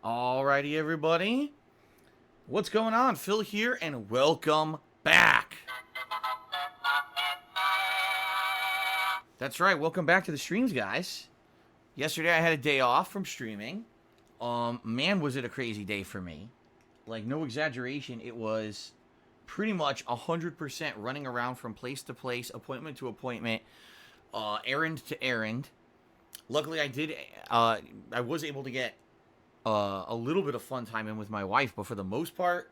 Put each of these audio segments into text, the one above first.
Alrighty, everybody. What's going on? Phil here, and welcome back. That's right, welcome back to the streams, guys. Yesterday I had a day off from streaming. Man, was it a crazy day for me. Like, no exaggeration, it was pretty much 100% running around from place to place, appointment to appointment, errand to errand. Luckily, I was able to get a little bit of fun time in with my wife, but for the most part,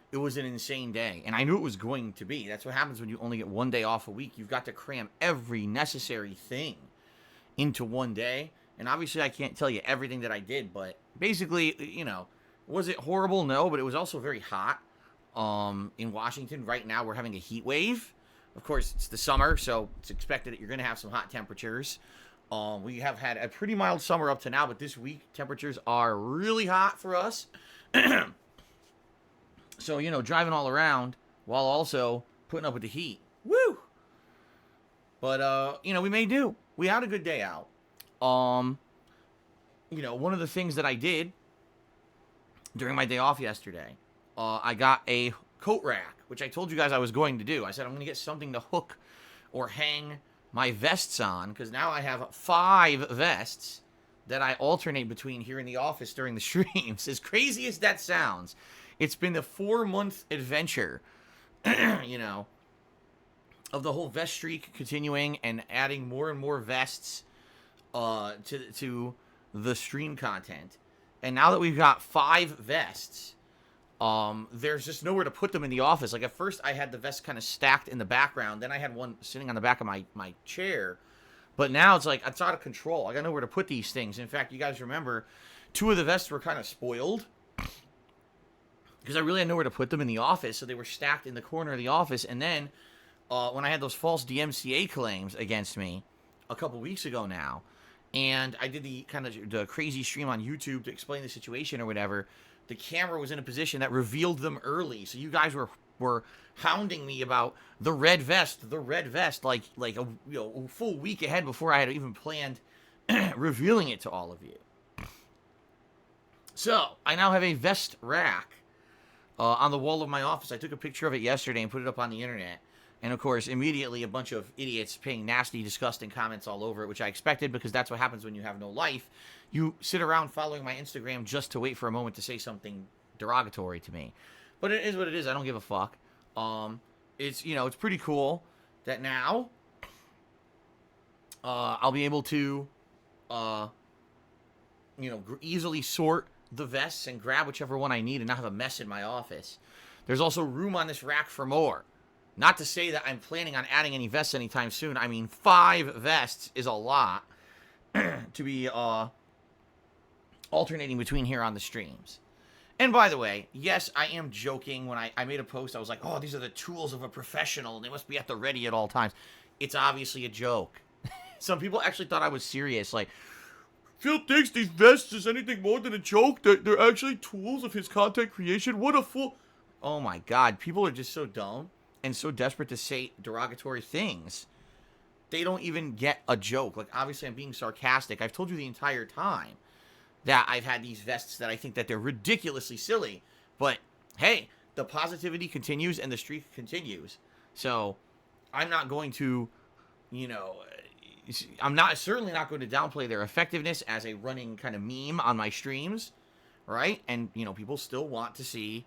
it was an insane day. And I knew it was going to be. That's what happens when you only get one day off a week. You've got to cram every necessary thing into one day. And obviously, I can't tell you everything that I did, but basically, was it horrible? No, but it was also very hot. In Washington right now, we're having a heat wave. Of course, it's the summer, so it's expected that you're going to have some hot temperatures. We have had a pretty mild summer up to now, but this week temperatures are really hot for us. So, driving all around while also putting up with the heat. Woo! But, we may do. We had a good day out. One of the things that I did during my day off yesterday, I got a coat rack, which I told you guys I was going to do. I said I'm going to get something to hook or hang my vests on, because now I have 5 vests that I alternate between here in the office during the streams. As crazy as that sounds, it's been a 4-month adventure, of the whole vest streak continuing and adding more and more vests to the stream content. And now that we've got 5 vests, there's just nowhere to put them in the office. Like, at first I had the vest kind of stacked in the background, then I had one sitting on the back of my chair, but now it's like, it's out of control. I got nowhere to put these things. In fact, you guys remember, 2 of the vests were kind of spoiled, because I really had nowhere to put them in the office, so they were stacked in the corner of the office. And then, when I had those false DMCA claims against me, a couple weeks ago now, and I did the crazy stream on YouTube to explain the situation or whatever, the camera was in a position that revealed them early. So you guys were hounding me about the red vest, like a full week ahead before I had even planned revealing it to all of you. So I now have a vest rack on the wall of my office. I took a picture of it yesterday and put it up on the internet. And, of course, immediately a bunch of idiots paying nasty, disgusting comments all over it, which I expected, because that's what happens when you have no life. You sit around following my Instagram just to wait for a moment to say something derogatory to me. But it is what it is. I don't give a fuck. It's pretty cool that now I'll be able to, easily sort the vests and grab whichever one I need and not have a mess in my office. There's also room on this rack for more. Not to say that I'm planning on adding any vests anytime soon. I mean, 5 vests is a lot to be alternating between here on the streams. And by the way, yes, I am joking. When I made a post, I was like, oh, these are the tools of a professional, and they must be at the ready at all times. It's obviously a joke. Some people actually thought I was serious. Like, Phil thinks these vests is anything more than a joke. They're actually tools of his content creation. What a fool. Oh my God, people are just so dumb and so desperate to say derogatory things. They don't even get a joke. Like, obviously I'm being sarcastic. I've told you the entire time that I've had these vests that I think that they're ridiculously silly. But, hey, the positivity continues and the streak continues. So, I'm not going to, certainly not going to downplay their effectiveness as a running kind of meme on my streams, right? And, people still want to see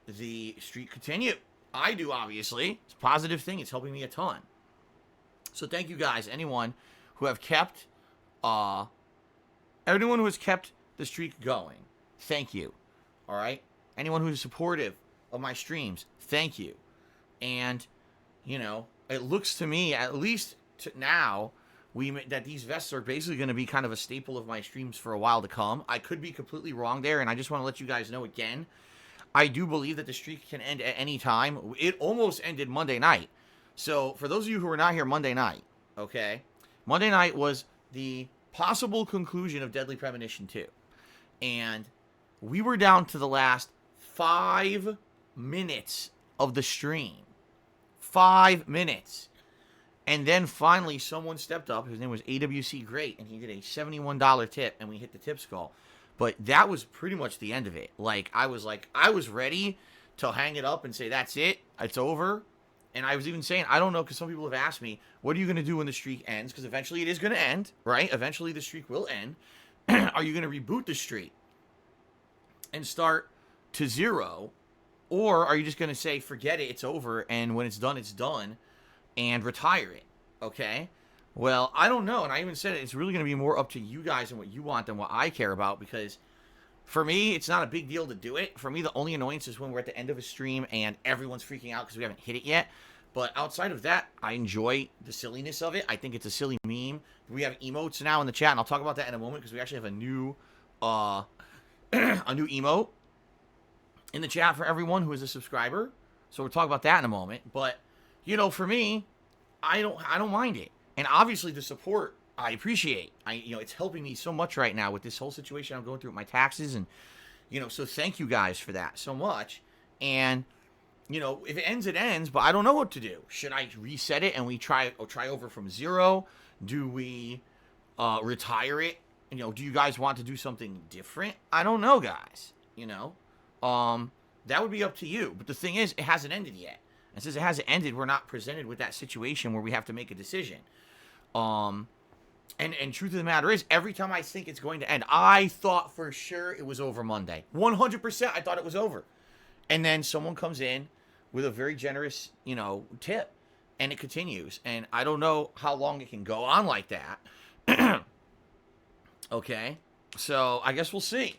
the streak continue. I do, obviously. It's a positive thing. It's helping me a ton. So thank you guys. Anyone who has kept the streak going, thank you. All right? Anyone who's supportive of my streams, thank you. And, it looks to me, at least now, that these vests are basically going to be kind of a staple of my streams for a while to come. I could be completely wrong there, and I just want to let you guys know again, I do believe that the streak can end at any time. It almost ended Monday night. So, for those of you who were not here Monday night, okay, Monday night was the possible conclusion of Deadly Premonition 2. And we were down to the last 5 minutes of the stream. 5 minutes. And then finally someone stepped up. His name was AWC Great, and he did a $71 tip, and we hit the tip skull. But that was pretty much the end of it. I was ready to hang it up and say, that's it, it's over. And I was even saying, I don't know, because some people have asked me, what are you going to do when the streak ends? Because eventually it is going to end, right? Eventually the streak will end. Are you going to reboot the streak and start to 0? Or are you just going to say, forget it, it's over, and when it's done, and retire it, okay? Well, I don't know, and I even said it's really going to be more up to you guys and what you want than what I care about, because for me, it's not a big deal to do it. For me, the only annoyance is when we're at the end of a stream and everyone's freaking out because we haven't hit it yet. But outside of that, I enjoy the silliness of it. I think it's a silly meme. We have emotes now in the chat, and I'll talk about that in a moment because we actually have a new emote in the chat for everyone who is a subscriber. So we'll talk about that in a moment. But for me, I don't mind it. And obviously the support I appreciate. It's helping me so much right now with this whole situation I'm going through with my taxes, and so thank you guys for that so much. And if it ends, it ends, but I don't know what to do. Should I reset it and we try over from 0? Do we retire it? Do you guys want to do something different? I don't know, guys. That would be up to you. But the thing is, it hasn't ended yet. And since it hasn't ended, we're not presented with that situation where we have to make a decision. And truth of the matter is, every time I think it's going to end, I thought for sure it was over Monday. 100% I thought it was over. And then someone comes in with a very generous, tip, and it continues. And I don't know how long it can go on like that. Okay? So I guess we'll see.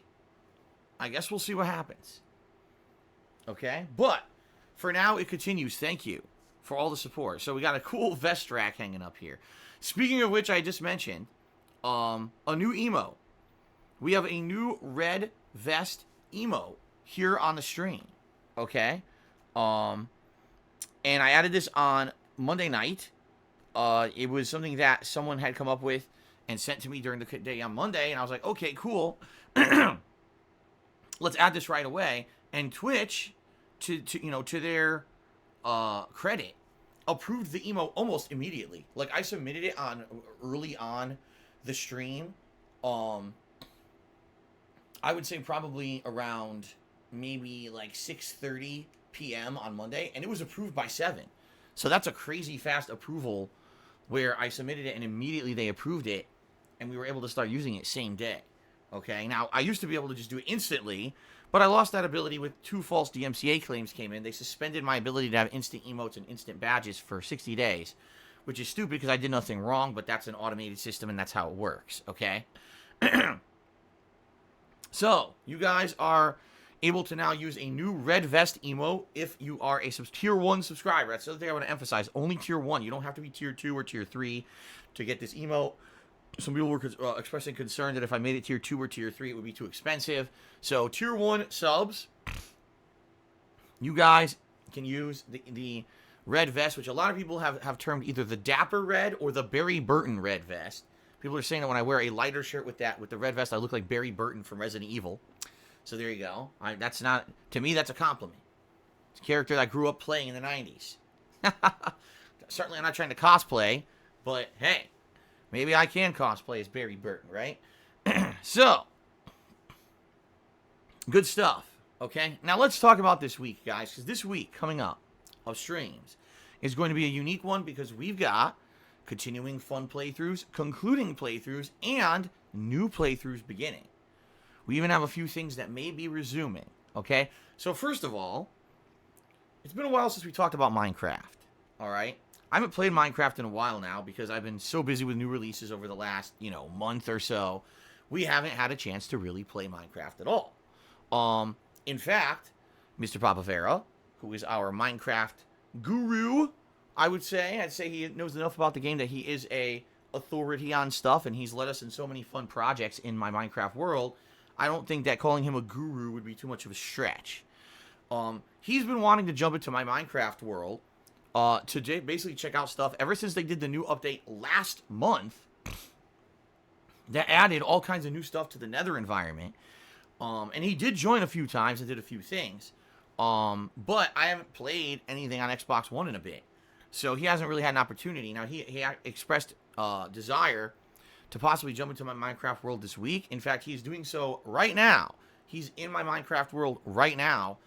What happens. Okay? But for now, it continues. Thank you for all the support. So we got a cool vest rack hanging up here. Speaking of which, I just mentioned a new emote. We have a new red vest emote here on the stream. Okay? And I added this on Monday night. It was something that someone had come up with and sent to me during the day on Monday, and I was like, okay, cool. Let's add this right away. And Twitch, to their credit, approved the emote almost immediately. I submitted it early on the stream. I would say probably around maybe 6:30 p.m. on Monday, and it was approved by 7. So that's a crazy fast approval where I submitted it and immediately they approved it, and we were able to start using it same day. Okay, now I used to be able to just do it instantly, but I lost that ability with 2 false DMCA claims came in. They suspended my ability to have instant emotes and instant badges for 60 days, which is stupid because I did nothing wrong, but that's an automated system and that's how it works, okay? So, you guys are able to now use a new red vest emote if you are a tier 1 subscriber. That's the other thing I want to emphasize. Only tier 1. You don't have to be tier 2 or tier 3 to get this emote. Some people were expressing concern that if I made it tier 2 or tier 3, it would be too expensive. So, tier 1 subs, you guys can use the red vest, which a lot of people have termed either the Dapper Red or the Barry Burton red vest. People are saying that when I wear a lighter shirt with the red vest, I look like Barry Burton from Resident Evil. So there you go. To me, that's a compliment. It's a character that I grew up playing in the 90s. Certainly, I'm not trying to cosplay, but hey, maybe I can cosplay as Barry Burton, right? So, good stuff, okay? Now, let's talk about this week, guys, because this week coming up of streams is going to be a unique one because we've got continuing fun playthroughs, concluding playthroughs, and new playthroughs beginning. We even have a few things that may be resuming, okay? So, first of all, it's been a while since we talked about Minecraft, all right? I haven't played Minecraft in a while now because I've been so busy with new releases over the last, month or so. We haven't had a chance to really play Minecraft at all. In fact, Mr. Papavera, who is our Minecraft guru, I'd say he knows enough about the game that he is a authority on stuff, and he's led us in so many fun projects in my Minecraft world. I don't think that calling him a guru would be too much of a stretch. He's been wanting to jump into my Minecraft world to basically check out stuff ever since they did the new update last month that added all kinds of new stuff to the Nether environment. And he did join a few times and did a few things. But I haven't played anything on Xbox One in a bit. So he hasn't really had an opportunity. Now, he expressed desire to possibly jump into my Minecraft world this week. In fact, he's doing so right now. He's in my Minecraft world right now,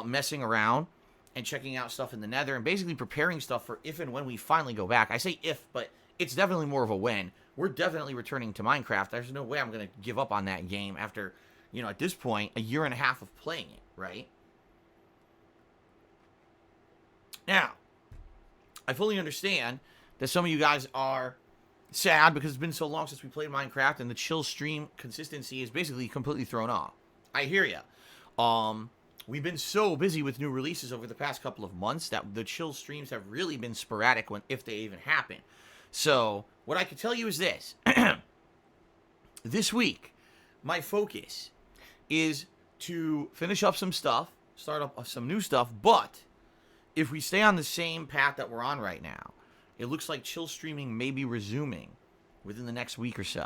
messing around and checking out stuff in the Nether and basically preparing stuff for if and when we finally go back. I say if, but it's definitely more of a when. We're definitely returning to Minecraft. There's no way I'm going to give up on that game after, you know, at this point, a year and a half of playing it, right? Now, I fully understand that some of you guys are sad because it's been so long since we played Minecraft and the chill stream consistency is basically completely thrown off. I hear ya. We've been so busy with new releases over the past couple of months that the chill streams have really been sporadic if they even happen. So, what I can tell you is this. This week, my focus is to finish up some stuff, start up some new stuff, but if we stay on the same path that we're on right now, it looks like chill streaming may be resuming within the next week or so.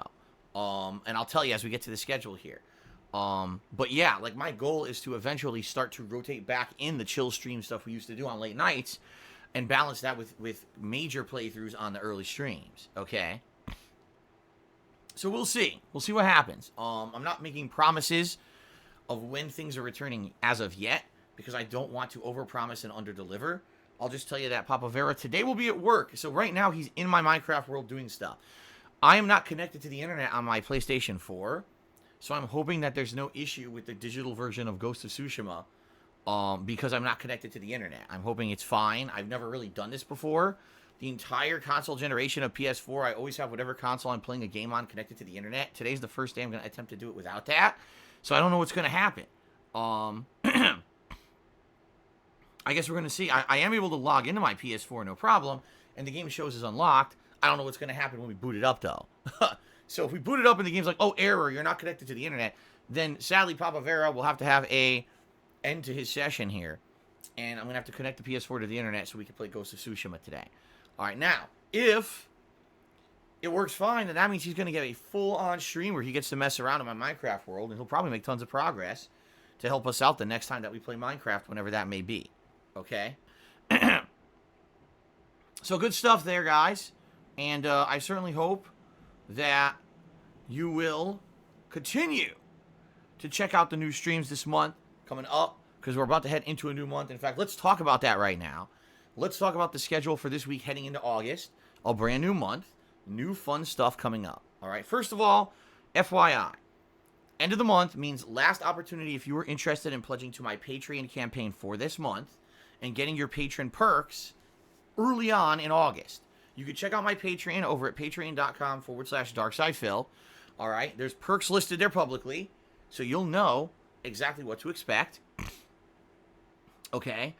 And I'll tell you as we get to the schedule here. But yeah, like my goal is to eventually start to rotate back in the chill stream stuff we used to do on late nights and balance that with major playthroughs on the early streams, okay? So we'll see. We'll see what happens. I'm not making promises of when things are returning as of yet because I don't want to overpromise and underdeliver. I'll just tell you that Papa Vera today will be at work. So right now he's in my Minecraft world doing stuff. I am not connected to the internet on my PlayStation 4. So I'm hoping that there's no issue with the digital version of Ghost of Tsushima because I'm not connected to the internet. I'm hoping it's fine. I've never really done this before. The entire console generation of PS4, I always have whatever console I'm playing a game on connected to the internet. Today's the first day I'm going to attempt to do it without that. So I don't know what's going to happen. I guess we're going to see. I am able to log into my PS4, no problem, and the game shows is unlocked. I don't know what's going to happen when we boot it up, though. So if we boot it up and the game's like, oh, error, you're not connected to the internet, then sadly Papa Vera will have to have a end to his session here. And I'm going to have to connect the PS4 to the internet so we can play Ghost of Tsushima today. All right, now, if it works fine, then that means he's going to get a full-on stream where he gets to mess around in my Minecraft world, and he'll probably make tons of progress to help us out the next time that we play Minecraft, whenever that may be. Okay? So good stuff there, guys. And I certainly hope that you will continue to check out the new streams this month coming up, because we're about to head into a new month. In fact, let's talk about that right now. Let's talk about the schedule for this week heading into August, a brand new month, new fun stuff coming up. All right, first of all, FYI, end of the month means last opportunity if you were interested in pledging to my Patreon campaign for this month and getting your patron perks early on in August. You can check out my Patreon over at patreon.com/DarksidePhil. All right, there's perks listed there publicly, so you'll know exactly what to expect. Okay,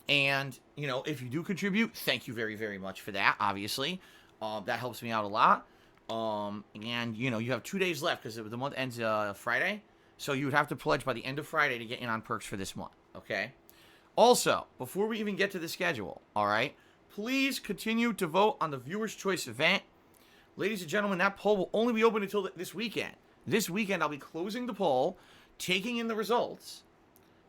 and, you know, if you do contribute, thank you very, very much for that, obviously. That helps me out a lot. And, you know, you have 2 days left because the month ends Friday, so you would have to pledge by the end of Friday to get in on perks for this month, okay? Also, before we even get to the schedule, all right, please continue to vote on the Viewer's Choice event. Ladies and gentlemen, that poll will only be open until this weekend. This weekend, I'll be closing the poll, taking in the results,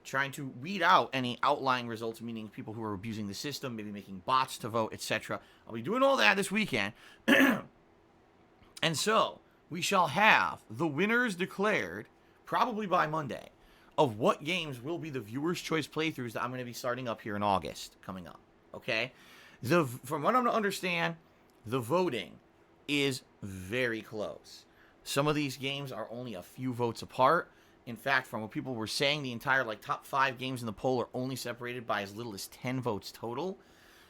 trying to weed out any outlying results, meaning people who are abusing the system, maybe making bots to vote, etc. I'll be doing all that this weekend. And so, we shall have the winners declared, probably by Monday, of what games will be the Viewer's Choice playthroughs that I'm going to be starting up here in August, coming up. Okay? From what I'm to understand, the voting is very close. Some of these games are only a few votes apart. In fact, from what people were saying, the entire top 5 games in the poll are only separated by as little as 10 votes total.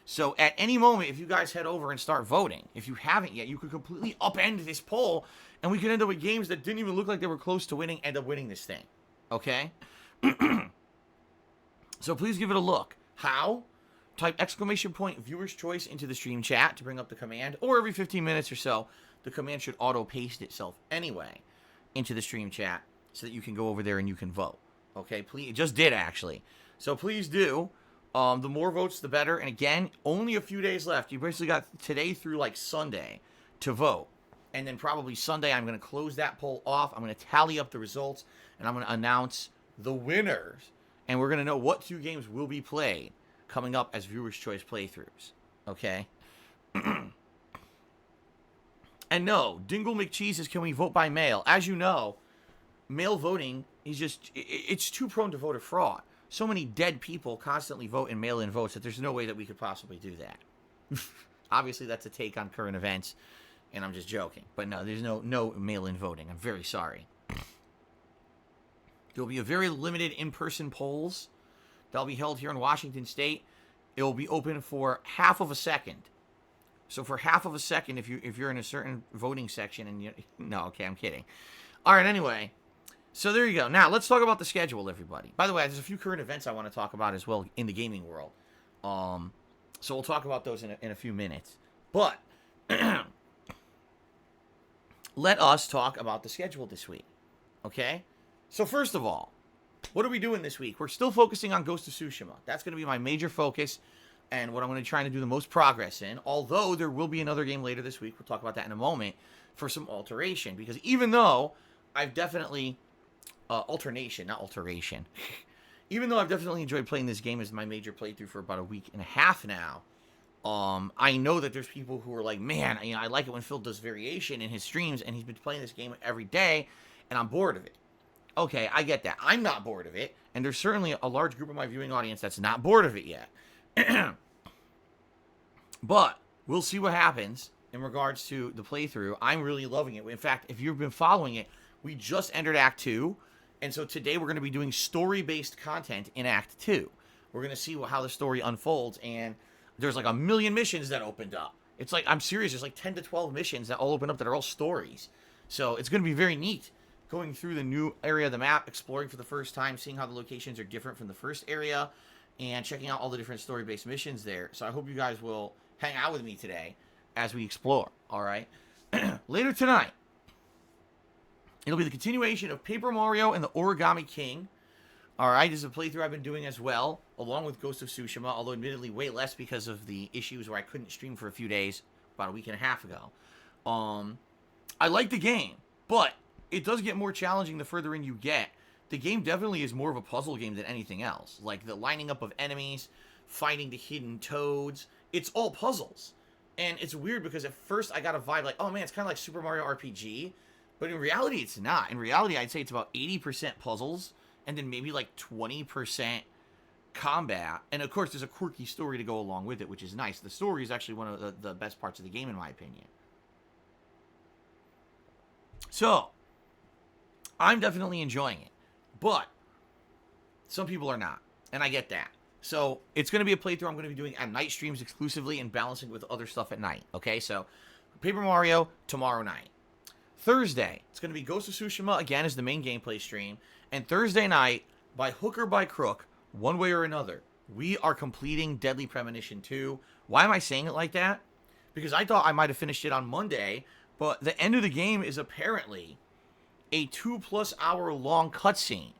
So at any moment, if you guys head over and start voting, if you haven't yet, you could completely upend this poll, and we could end up with games that didn't even look like they were close to winning, end up winning this thing. Okay? So please give it a look. How? Type !Viewer's Choice into the stream chat to bring up the command, or every 15 minutes or so, the command should auto-paste itself anyway into the stream chat so that you can go over there and you can vote. Okay, please, it just did actually. So please do. The more votes, the better. And again, only a few days left. You basically got today through Sunday to vote. And then probably Sunday, I'm going to close that poll off. I'm going to tally up the results, and I'm going to announce the winners. And we're going to know what 2 games will be played coming up as Viewer's Choice playthroughs. Okay? And no, Dingle McCheese says, can we vote by mail? As you know, mail voting is just, it's too prone to voter fraud. So many dead people constantly vote in mail-in votes that there's no way that we could possibly do that. Obviously, that's a take on current events, and I'm just joking. But no, there's no mail-in voting. I'm very sorry. There will be a very limited in-person polls that'll be held here in Washington State. It will be open for half of a second. So for half of a second, if you're in a certain voting section, and no, okay, I'm kidding. All right, anyway. So there you go. Now, let's talk about the schedule, everybody. By the way, there's a few current events I want to talk about as well in the gaming world. So we'll talk about those in a few minutes. But let us talk about the schedule this week. Okay? So first of all, what are we doing this week? We're still focusing on Ghost of Tsushima. That's going to be my major focus and what I'm going to try to do the most progress in. Although there will be another game later this week. We'll talk about that in a moment for some alteration. Because even though I've definitely... alternation, not alteration. Even though I've definitely enjoyed playing this game as my major playthrough for about a week and a half now, I know that there's people who are like, man, I like it when Phil does variation in his streams, and he's been playing this game every day, and I'm bored of it. Okay, I get that. I'm not bored of it, and there's certainly a large group of my viewing audience that's not bored of it yet. But we'll see what happens in regards to the playthrough. I'm really loving it. In fact, if you've been following it, we just entered Act 2, and so today we're going to be doing story-based content in Act 2. We're going to see how the story unfolds, and there's like 1 million missions that opened up. It's like, I'm serious, there's like 10 to 12 missions that all open up that are all stories. So it's going to be very neat going through the new area of the map, exploring for the first time, seeing how the locations are different from the first area, and checking out all the different story-based missions there. So I hope you guys will hang out with me today as we explore, all right? Later tonight, it'll be the continuation of Paper Mario and the Origami King. All right, this is a playthrough I've been doing as well, along with Ghost of Tsushima, although admittedly way less because of the issues where I couldn't stream for a few days about a week and a half ago. I like the game, but it does get more challenging the further in you get. The game definitely is more of a puzzle game than anything else. Like the lining up of enemies, fighting the hidden toads, it's all puzzles. And it's weird because at first I got a vibe like, oh man, it's kind of like Super Mario RPG. But in reality, it's not. In reality, I'd say it's about 80% puzzles, and then maybe like 20% combat. And of course, there's a quirky story to go along with it, which is nice. The story is actually one of the best parts of the game, in my opinion. So, I'm definitely enjoying it. But, some people are not. And I get that. So, it's going to be a playthrough I'm going to be doing at night streams exclusively and balancing with other stuff at night. Okay, so, Paper Mario tomorrow night. Thursday, it's going to be Ghost of Tsushima, again, as the main gameplay stream. And Thursday night, by hook or by crook, one way or another, we are completing Deadly Premonition 2. Why am I saying it like that? Because I thought I might have finished it on Monday, but the end of the game is apparently a 2+ hour long cutscene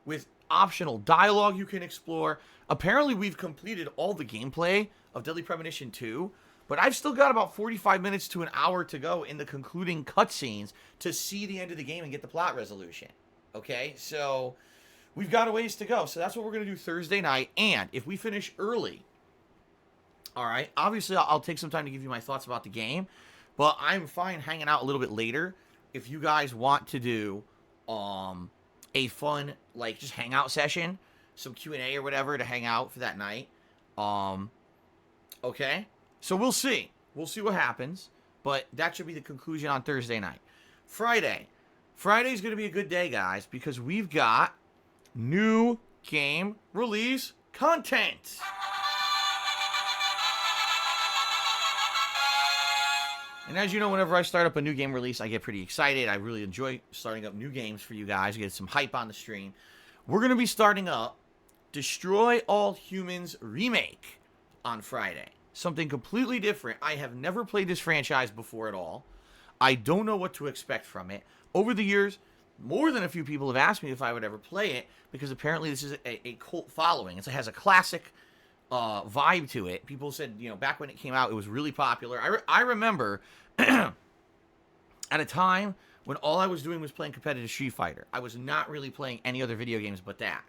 with optional dialogue you can explore. Apparently, we've completed all the gameplay of Deadly Premonition 2, but I've still got about 45 minutes to an hour to go in the concluding cutscenes to see the end of the game and get the plot resolution. Okay, so we've got a ways to go. So that's what we're going to do Thursday night. And if we finish early, all right, obviously I'll take some time to give you my thoughts about the game, but I'm fine hanging out a little bit later if you guys want to do a fun, like, just hangout session, some Q&A or whatever to hang out for that night. Okay? So we'll see. We'll see what happens. But that should be the conclusion on Thursday night. Friday. Friday's going to be a good day, guys, because we've got new game release content. And as you know, whenever I start up a new game release, I get pretty excited. I really enjoy starting up new games for you guys. Get some hype on the stream. We're going to be starting up Destroy All Humans Remake on Friday. Something completely different. I have never played this franchise before at all. I don't know what to expect from it. Over the years, more than a few people have asked me if I would ever play it, because apparently this is a cult following. It has a classic vibe to it. People said, you know, back when it came out, it was really popular. I remember at a time when all I was doing was playing competitive Street Fighter. I was not really playing any other video games but that.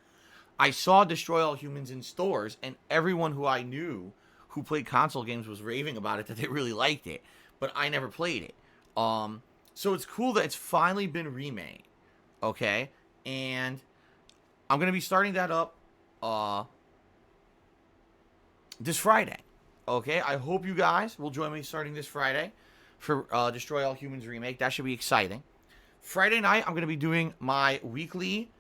I saw Destroy All Humans in stores, and everyone who I knew who played console games was raving about it, that they really liked it. But I never played it. So it's cool that it's finally been remade. Okay? And I'm going to be starting that up this Friday. Okay? I hope you guys will join me starting this Friday for Destroy All Humans remake. That should be exciting. Friday night, I'm going to be doing my weekly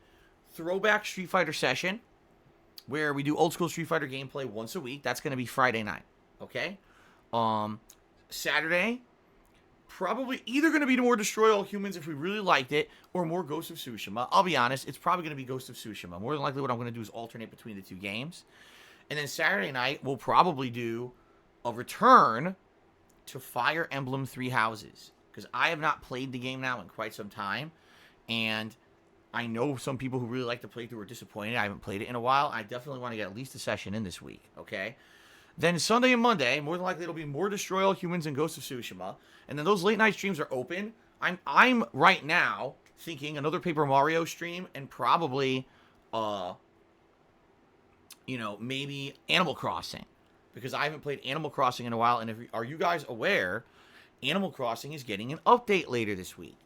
throwback Street Fighter session where we do old school Street Fighter gameplay once a week. That's going to be Friday night. Okay? Saturday, probably either going to be more Destroy All Humans if we really liked it, or more Ghost of Tsushima. I'll be honest, it's probably going to be Ghost of Tsushima. More than likely what I'm going to do is alternate between the two games. And then Saturday night, we'll probably do a return to Fire Emblem Three Houses. Because I have not played the game now in quite some time. And I know some people who really like to play through are disappointed. I haven't played it in a while. I definitely want to get at least a session in this week, okay? Then Sunday and Monday, more than likely it'll be more Destroy All Humans and Ghost of Tsushima. And then those late night streams are open. I'm right now thinking another Paper Mario stream and probably, maybe Animal Crossing. Because I haven't played Animal Crossing in a while. And are you guys aware, Animal Crossing is getting an update later this week.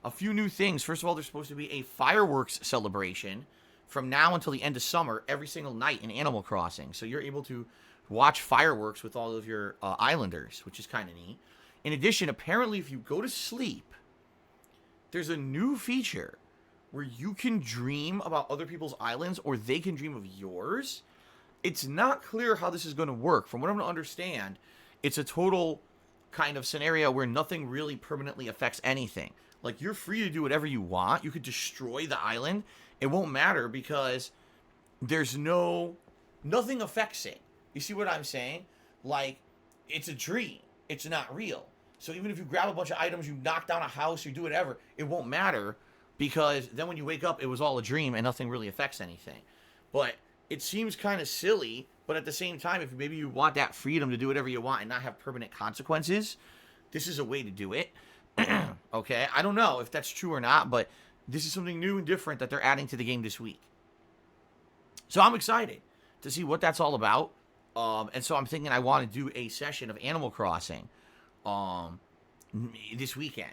A few new things. First of all, there's supposed to be a fireworks celebration from now until the end of summer every single night in Animal Crossing. So you're able to watch fireworks with all of your islanders, which is kind of neat. In addition, apparently if you go to sleep, there's a new feature where you can dream about other people's islands or they can dream of yours. It's not clear how this is going to work. From what I'm going to understand, it's a total kind of scenario where nothing really permanently affects anything. Like, you're free to do whatever you want. You could destroy the island. It won't matter because there's nothing affects it. You see what I'm saying? Like, it's a dream. It's not real. So even if you grab a bunch of items, you knock down a house, you do whatever, it won't matter because then when you wake up, it was all a dream and nothing really affects anything. But it seems kind of silly, but at the same time, if maybe you want that freedom to do whatever you want and not have permanent consequences, this is a way to do it. Okay? I don't know if that's true or not, but this is something new and different that they're adding to the game this week. So I'm excited to see what that's all about. And so I'm thinking I want to do a session of Animal Crossing this weekend.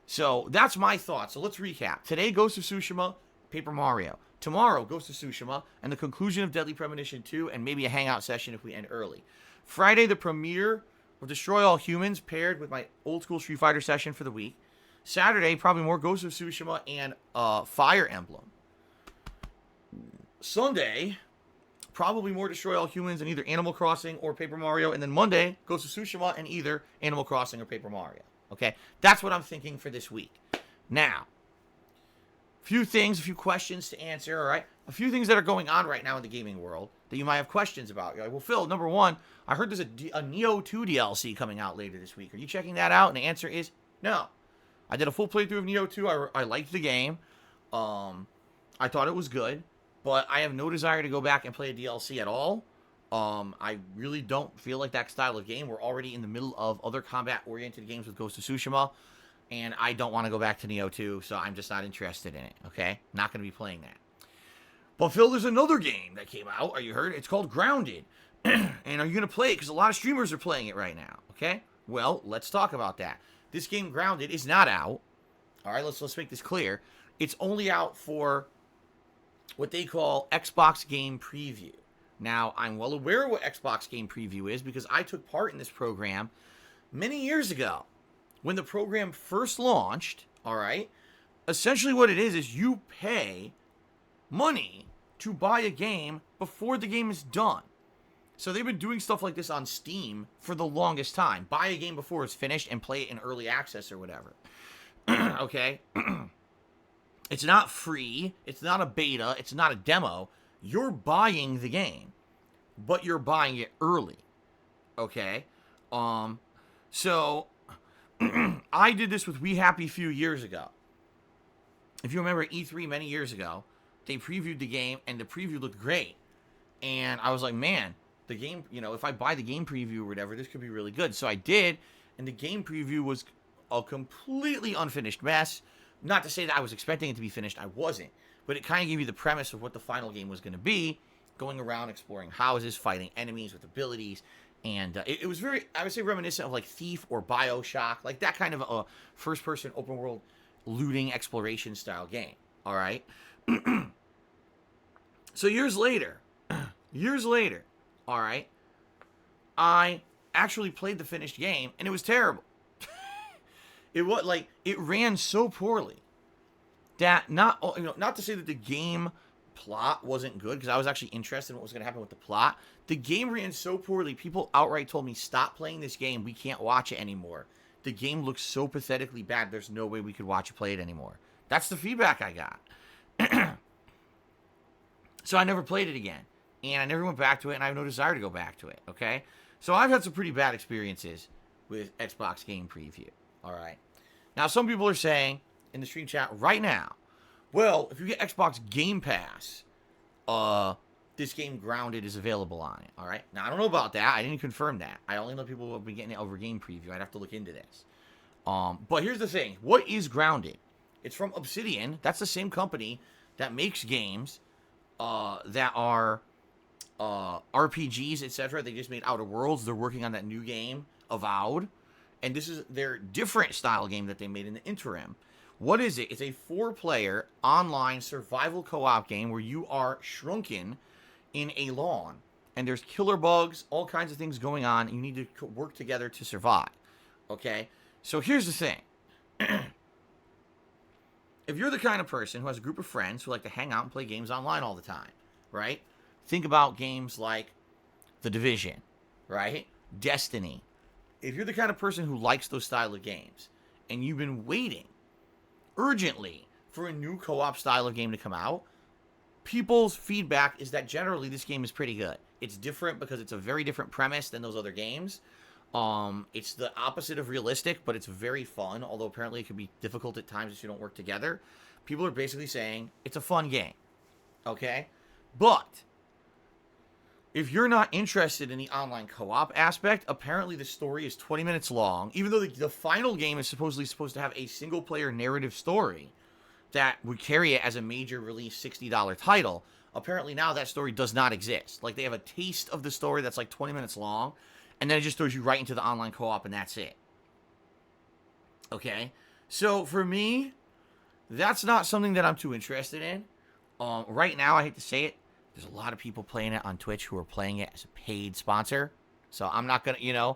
So that's my thoughts. So let's recap. Today, Ghost of Tsushima, Paper Mario. Tomorrow, Ghost of Tsushima, and the conclusion of Deadly Premonition 2, and maybe a hangout session if we end early. Friday, the premiere of Destroy All Humans, paired with my old school Street Fighter session for the week. Saturday, probably more Ghost of Tsushima and Fire Emblem. Sunday, probably more Destroy All Humans and either Animal Crossing or Paper Mario. And then Monday, Ghost of Tsushima and either Animal Crossing or Paper Mario. Okay? That's what I'm thinking for this week. Now, a few questions to answer, all right? A few things that are going on right now in the gaming world that you might have questions about. You're like, well, Phil, number one, I heard there's a Neo 2 DLC coming out later this week. Are you checking that out? And the answer is no. I did a full playthrough of Neo 2. I liked the game. I thought it was good. But I have no desire to go back and play a DLC at all. I really don't feel like that style of game. We're already in the middle of other combat-oriented games with Ghost of Tsushima. And I don't want to go back to Neo 2, so I'm just not interested in it, okay? Not going to be playing that. But Phil, there's another game that came out. Are you heard? It's called Grounded. And are you going to play it? Because a lot of streamers are playing it right now, okay? Well, let's talk about that. This game, Grounded, is not out. All right, let's make this clear. It's only out for what they call Xbox Game Preview. Now, I'm well aware of what Xbox Game Preview is because I took part in this program many years ago. When the program first launched, all right, essentially what it is you pay money to buy a game before the game is done. So they've been doing stuff like this on Steam for the longest time. Buy a game before it's finished and play it in early access or whatever. Okay? It's not free. It's not a beta. It's not a demo. You're buying the game, but you're buying it early. Okay? So I did this with We Happy a few years ago. If you remember E3 many years ago, they previewed the game, and the preview looked great. And I was like, man, the game, if I buy the game preview or whatever, this could be really good. So I did, and the game preview was a completely unfinished mess. Not to say that I was expecting it to be finished. I wasn't. But it kind of gave you the premise of what the final game was going to be, going around exploring houses, fighting enemies with abilities, And it was very, I would say, reminiscent of like Thief or BioShock, like that kind of a first-person open-world looting exploration style game. All right. So years later, all right, I actually played the finished game, and it was terrible. It was like it ran so poorly that not to say that the game plot wasn't good, because I was actually interested in what was going to happen with the plot. The game ran so poorly, people outright told me, stop playing this game. We can't watch it anymore. The game looks so pathetically bad. There's no way we could watch you play it anymore. That's the feedback I got. So I never played it again. And I never went back to it, and I have no desire to go back to it, okay? So I've had some pretty bad experiences with Xbox Game Preview, all right? Now, some people are saying in the stream chat right now, well, if you get Xbox Game Pass, this game Grounded is available on it, all right? Now, I don't know about that. I didn't confirm that. I only know people who have been getting it over Game Preview. I'd have to look into this. But here's the thing. What is Grounded? It's from Obsidian. That's the same company that makes games that are RPGs, etc. They just made Outer Worlds. They're working on that new game, Avowed. And this is their different style game that they made in the interim. What is it? It's a 4-player online survival co-op game where you are shrunken in a lawn. And there's killer bugs, all kinds of things going on. And you need to work together to survive. Okay? So here's the thing. If you're the kind of person who has a group of friends who like to hang out and play games online all the time, right? Think about games like The Division, right? Destiny. If you're the kind of person who likes those style of games, and you've been waiting urgently for a new co-op style of game to come out, people's feedback is that generally this game is pretty good. It's different because it's a very different premise than those other games. It's the opposite of realistic, but it's very fun, although apparently it can be difficult at times if you don't work together. People are basically saying it's a fun game, okay? But if you're not interested in the online co-op aspect, apparently the story is 20 minutes long, even though the final game is supposed to have a single-player narrative story that would carry it as a major release $60 title. Apparently now that story does not exist. Like, they have a taste of the story that's like 20 minutes long, and then it just throws you right into the online co-op, and that's it. Okay? So, for me, that's not something that I'm too interested in. Right now, I hate to say it, there's a lot of people playing it on Twitch who are playing it as a paid sponsor. So, I'm not going to,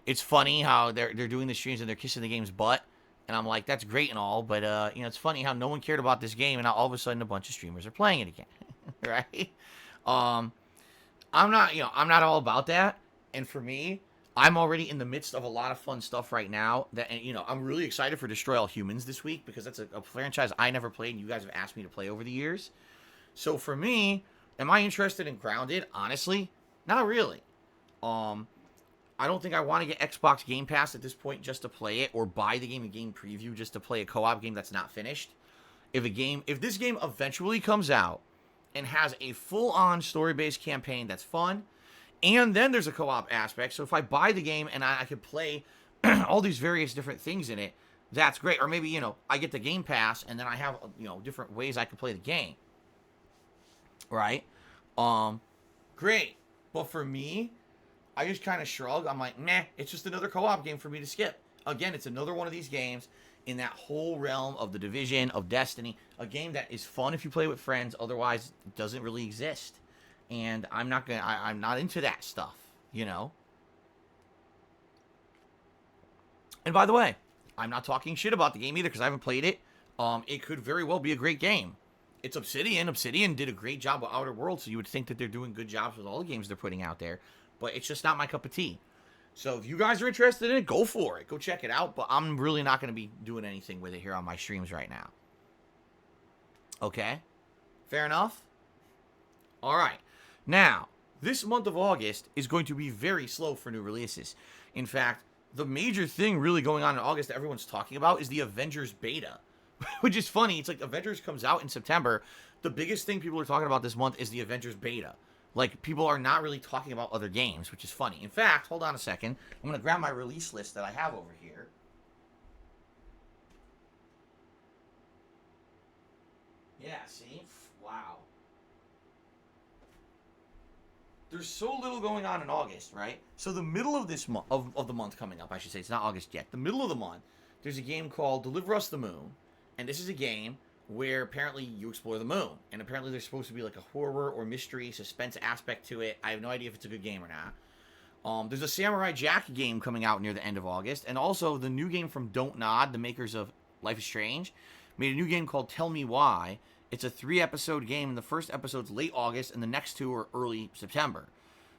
it's funny how they're doing the streams and they're kissing the game's butt. And I'm like, that's great and all, but, it's funny how no one cared about this game, and now all of a sudden a bunch of streamers are playing it again. Right? I'm not all about that. And for me, I'm already in the midst of a lot of fun stuff right now. I'm really excited for Destroy All Humans this week, because that's a franchise I never played and you guys have asked me to play over the years. So for me, am I interested in Grounded? Honestly, not really. I don't think I want to get Xbox Game Pass at this point just to play it, or buy the game in Game Preview just to play a co-op game that's not finished. If this game eventually comes out and has a full-on story-based campaign that's fun, and then there's a co-op aspect, so if I buy the game and I could play all these various different things in it, that's great. Or maybe, I get the Game Pass and then I have, different ways I can play the game. Right? Great. But for me, I just kind of shrug. I'm like, meh, it's just another co-op game for me to skip. Again, it's another one of these games in that whole realm of The Division, of Destiny, a game that is fun if you play with friends, otherwise it doesn't really exist. And I'm not into that stuff, And by the way, I'm not talking shit about the game either, because I haven't played it. It could very well be a great game. It's Obsidian. Obsidian did a great job with Outer Worlds, so you would think that they're doing good jobs with all the games they're putting out there. But it's just not my cup of tea. So if you guys are interested in it, go for it. Go check it out. But I'm really not going to be doing anything with it here on my streams right now. Okay? Fair enough? All right. Now, this month of August is going to be very slow for new releases. In fact, the major thing really going on in August that everyone's talking about is the Avengers beta. Which is funny. It's like Avengers comes out in September. The biggest thing people are talking about this month is the Avengers beta. Like, people are not really talking about other games, which is funny. In fact, hold on a second. I'm going to grab my release list that I have over here. Yeah, see? Wow. there's so little going on in August, right? So the middle of this month, of the month coming up, I should say, it's not August yet. The middle of the month, there's a game called Deliver Us the Moon, and this is a game where apparently you explore the moon, and apparently there's supposed to be like a horror or mystery suspense aspect to it. I have no idea if it's a good game or not. There's a Samurai Jack game coming out near the end of August, and also the new game from Don't Nod, the makers of Life is Strange, made a new game called Tell Me Why. It's a 3-episode game, and the first episode's late August, and the next 2 are early September.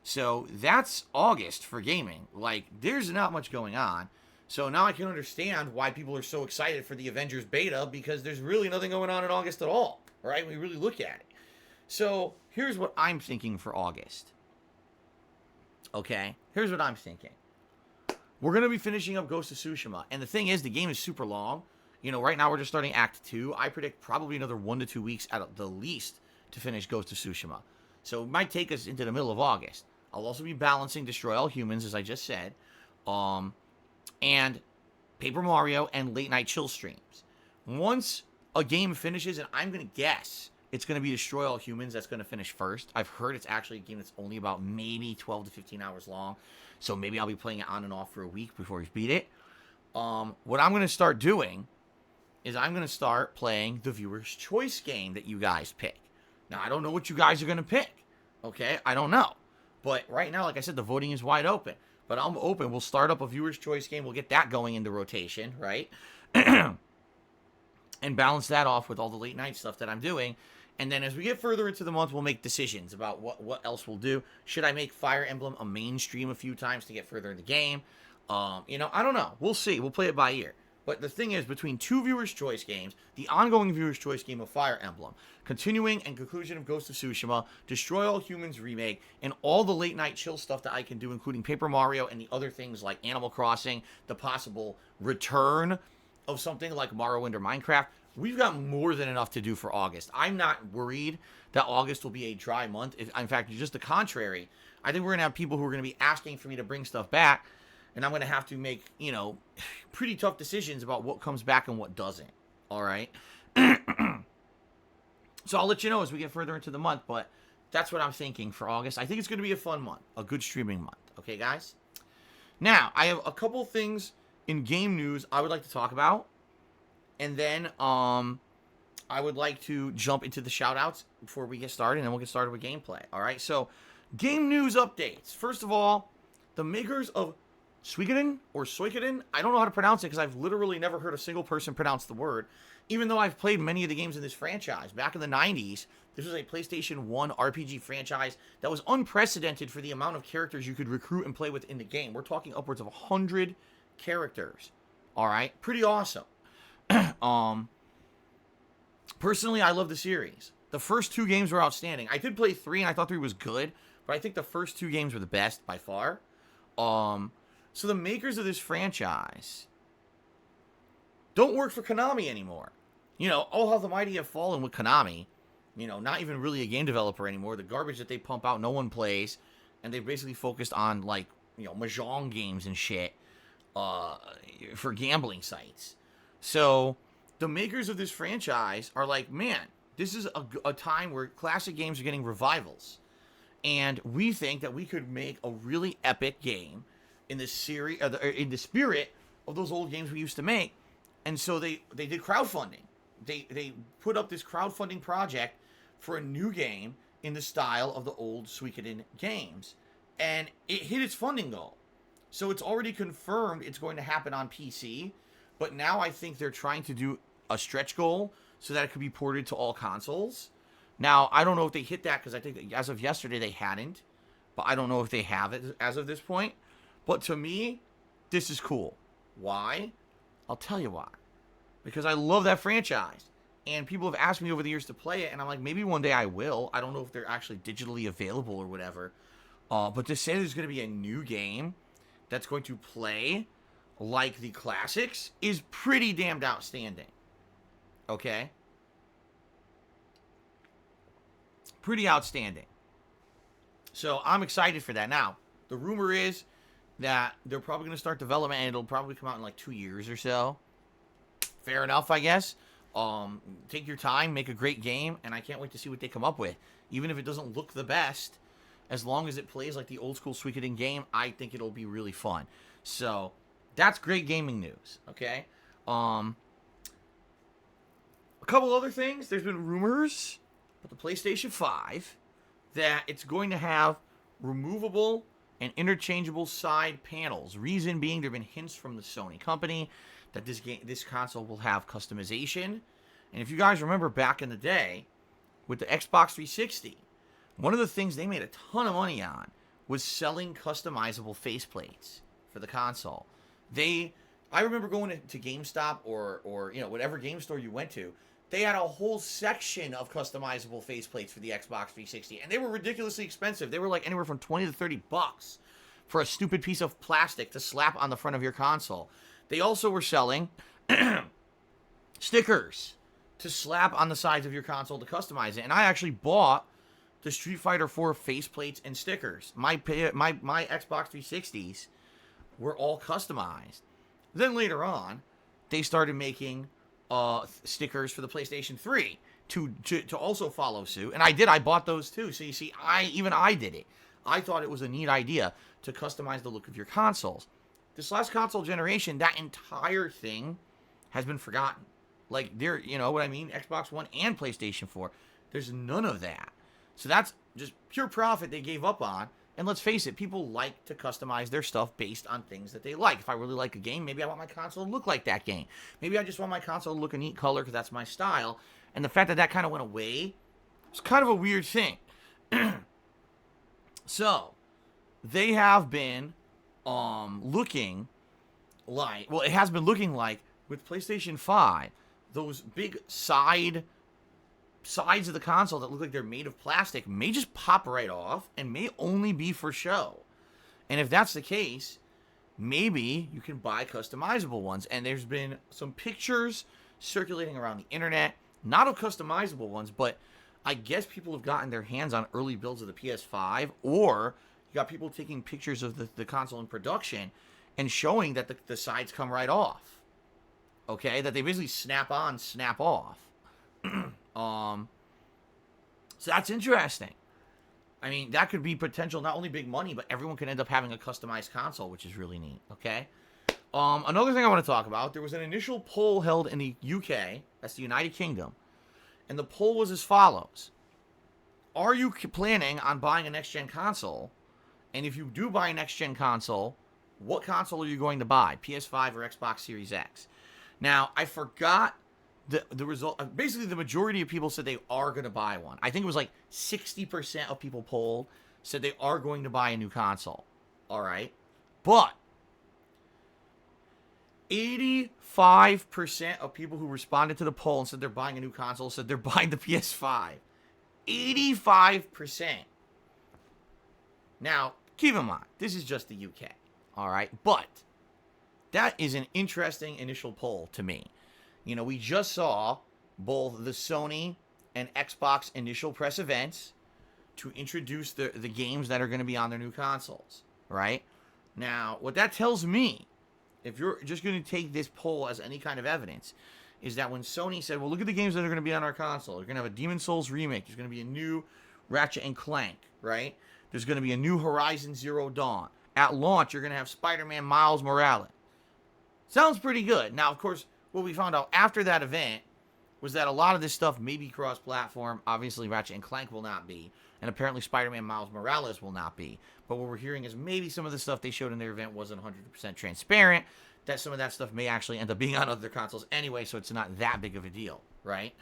So that's August for gaming. Like, there's not much going on. So now I can understand why people are so excited for the Avengers beta, because there's really nothing going on in August at all, right? When we really look at it. So here's what I'm thinking for August. Okay? Here's what I'm thinking. We're going to be finishing up Ghost of Tsushima. And the thing is, the game is super long. You know, right now we're just starting Act 2. I predict probably another 1 to 2 weeks at the least to finish Ghost of Tsushima. So it might take us into the middle of August. I'll also be balancing Destroy All Humans, as I just said, and Paper Mario and Late Night Chill streams. Once a game finishes, and I'm going to guess it's going to be Destroy All Humans that's going to finish first. I've heard it's actually a game that's only about maybe 12 to 15 hours long, so maybe I'll be playing it on and off for a week before we beat it. What I'm going to start doing is I'm going to start playing the viewer's choice game that you guys pick. Now, I don't know what you guys are going to pick, okay? I don't know. But right now, like I said, the voting is wide open. But I'm open. We'll start up a viewer's choice game. We'll get that going into rotation, right? And balance that off with all the late night stuff that I'm doing. And then as we get further into the month, we'll make decisions about what else we'll do. Should I make Fire Emblem a mainstream a few times to get further in the game? You know, I don't know. We'll see. We'll play it by ear. But the thing is, between 2 viewers' choice games, the ongoing viewers' choice game of Fire Emblem, continuing and conclusion of Ghost of Tsushima, Destroy All Humans remake, and all the late night chill stuff that I can do, including Paper Mario and the other things like Animal Crossing, the possible return of something like Morrowind or Minecraft, we've got more than enough to do for August. I'm not worried that August will be a dry month. In fact, just the contrary. I think we're going to have people who are going to be asking for me to bring stuff back, and I'm going to have to make, you know, pretty tough decisions about what comes back and what doesn't. All right? So I'll let you know as we get further into the month, but that's what I'm thinking for August. I think it's going to be a fun month, a good streaming month. Okay, guys? Now, I have a couple things in game news I would like to talk about, and then I would like to jump into the shoutouts before we get started, and then we'll get started with gameplay. All right? So, game news updates. First of all, the makers of Suikoden or Suikoden, I don't know how to pronounce it because I've literally never heard a single person pronounce the word, even though I've played many of the games in this franchise. Back in the 90s, this was a PlayStation 1 RPG franchise that was unprecedented for the amount of characters you could recruit and play with in the game. We're talking upwards of 100 characters. All right? Pretty awesome. Personally, I love the series. The first 2 games were outstanding. I did play 3, and I thought 3 was good, but I think the first 2 games were the best by far. So the makers of this franchise don't work for Konami anymore. You know, oh, how the mighty have fallen with Konami. You know, not even really a game developer anymore. The garbage that they pump out, no one plays. And they've basically focused on, like, you know, mahjong games and shit for gambling sites. So the makers of this franchise are like, man, this is a time where classic games are getting revivals. And we think that we could make a really epic game in the series, in the spirit of those old games we used to make. And so they did crowdfunding. They put up this crowdfunding project for a new game in the style of the old Suikoden games. And it hit its funding goal. So it's already confirmed it's going to happen on PC. But now I think they're trying to do a stretch goal so that it could be ported to all consoles. Now, I don't know if they hit that because I think that as of yesterday they hadn't. But I don't know if they have it as of this point. But to me, this is cool. Why? I'll tell you why. Because I love that franchise. And people have asked me over the years to play it. And I'm like, maybe one day I will. I don't know if they're actually digitally available or whatever. But to say there's going to be a new game that's going to play like the classics is pretty damned outstanding. Okay? Pretty outstanding. So I'm excited for that. Now, the rumor is that they're probably going to start development and it'll probably come out in like 2 years or so. Fair enough, I guess. Take your time, make a great game, and I can't wait to see what they come up with. Even if it doesn't look the best, as long as it plays like the old school Suikoden game, I think it'll be really fun. So that's great gaming news. Okay. A couple other things. There's been rumors about the PlayStation 5 that it's going to have removable and interchangeable side panels. Reason being, there have been hints from the Sony company that this console will have customization. And if you guys remember back in the day with the Xbox 360, one of the things they made a ton of money on was selling customizable faceplates for the console. I remember going to GameStop or whatever game store you went to. They had a whole section of customizable faceplates for the Xbox 360, and they were ridiculously expensive. They were like anywhere from $20 to $30 for a stupid piece of plastic to slap on the front of your console. They also were selling stickers to slap on the sides of your console to customize it. And I actually bought the Street Fighter 4 faceplates and stickers. My Xbox 360s were all customized. Then later on, they started making stickers for the PlayStation 3 to also follow suit. And I bought those too. So you see, I did it. I thought it was a neat idea to customize the look of your consoles. This last console generation, that entire thing has been forgotten. Like, you know what I mean? Xbox One and PlayStation 4. There's none of that. So that's just pure profit they gave up on. And let's face it, people like to customize their stuff based on things that they like. If I really like a game, maybe I want my console to look like that game. Maybe I just want my console to look a neat color because that's my style. And the fact that that kind of went away was kind of a weird thing. So, they have been looking like, well, it has been looking like with PlayStation 5, those big sides of the console that look like they're made of plastic may just pop right off and may only be for show. And if that's the case, maybe you can buy customizable ones. And there's been some pictures circulating around the internet, not of customizable ones, but I guess people have gotten their hands on early builds of the PS5, or you got people taking pictures of the console in production and showing that the sides come right off. Okay, that they basically snap on, snap off. So that's interesting. I mean, that could be potential, not only big money, but everyone can end up having a customized console, which is really neat. Okay. Another thing I want to talk about, there was an initial poll held in the UK, that's the United Kingdom, and the poll was as follows. Are you planning on buying a next-gen console? And if you do buy a next-gen console, what console are you going to buy? PS5 or Xbox Series X? Now, I forgot the result. Basically, the majority of people said they are going to buy one. I think it was like 60% of people polled said they are going to buy a new console. All right. But 85% of people who responded to the poll and said they're buying a new console said they're buying the PS5. 85%. Now, keep in mind, this is just the UK. All right. But that is an interesting initial poll to me. You know, we just saw both the Sony and Xbox initial press events to introduce the games that are going to be on their new consoles, right? Now, what that tells me, if you're just going to take this poll as any kind of evidence, is that when Sony said, well, look at the games that are going to be on our console. You're going to have a Demon's Souls remake. There's going to be a new Ratchet and Clank, right? There's going to be a new Horizon Zero Dawn. At launch, you're going to have Spider-Man Miles Morales. Sounds pretty good. Now, of course, what we found out after that event was that a lot of this stuff may be cross-platform. Obviously, Ratchet and Clank will not be. And apparently, Spider-Man Miles Morales will not be. But what we're hearing is maybe some of the stuff they showed in their event wasn't 100% transparent. That some of that stuff may actually end up being on other consoles anyway, so it's not that big of a deal, right?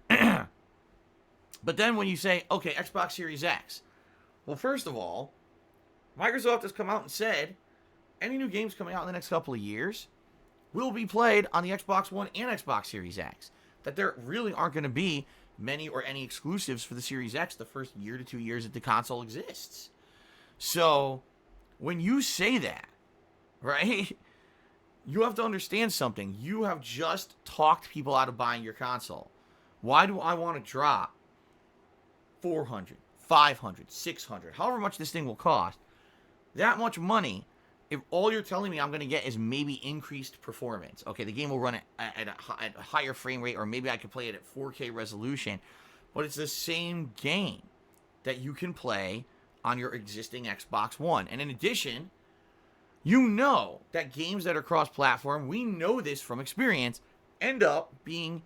But then when you say, okay, Xbox Series X. Well, first of all, Microsoft has come out and said any new games coming out in the next couple of years will be played on the Xbox One and Xbox Series X. That there really aren't going to be many or any exclusives for the Series X the first year to 2 years that the console exists. So, when you say that, right, you have to understand something. You have just talked people out of buying your console. Why do I want to drop $400, $500, $600, however much this thing will cost, that much money, if all you're telling me I'm going to get is maybe increased performance? Okay, the game will run at a higher frame rate, or maybe I could play it at 4K resolution, but it's the same game that you can play on your existing Xbox One. And in addition, you know that games that are cross-platform, we know this from experience, end up being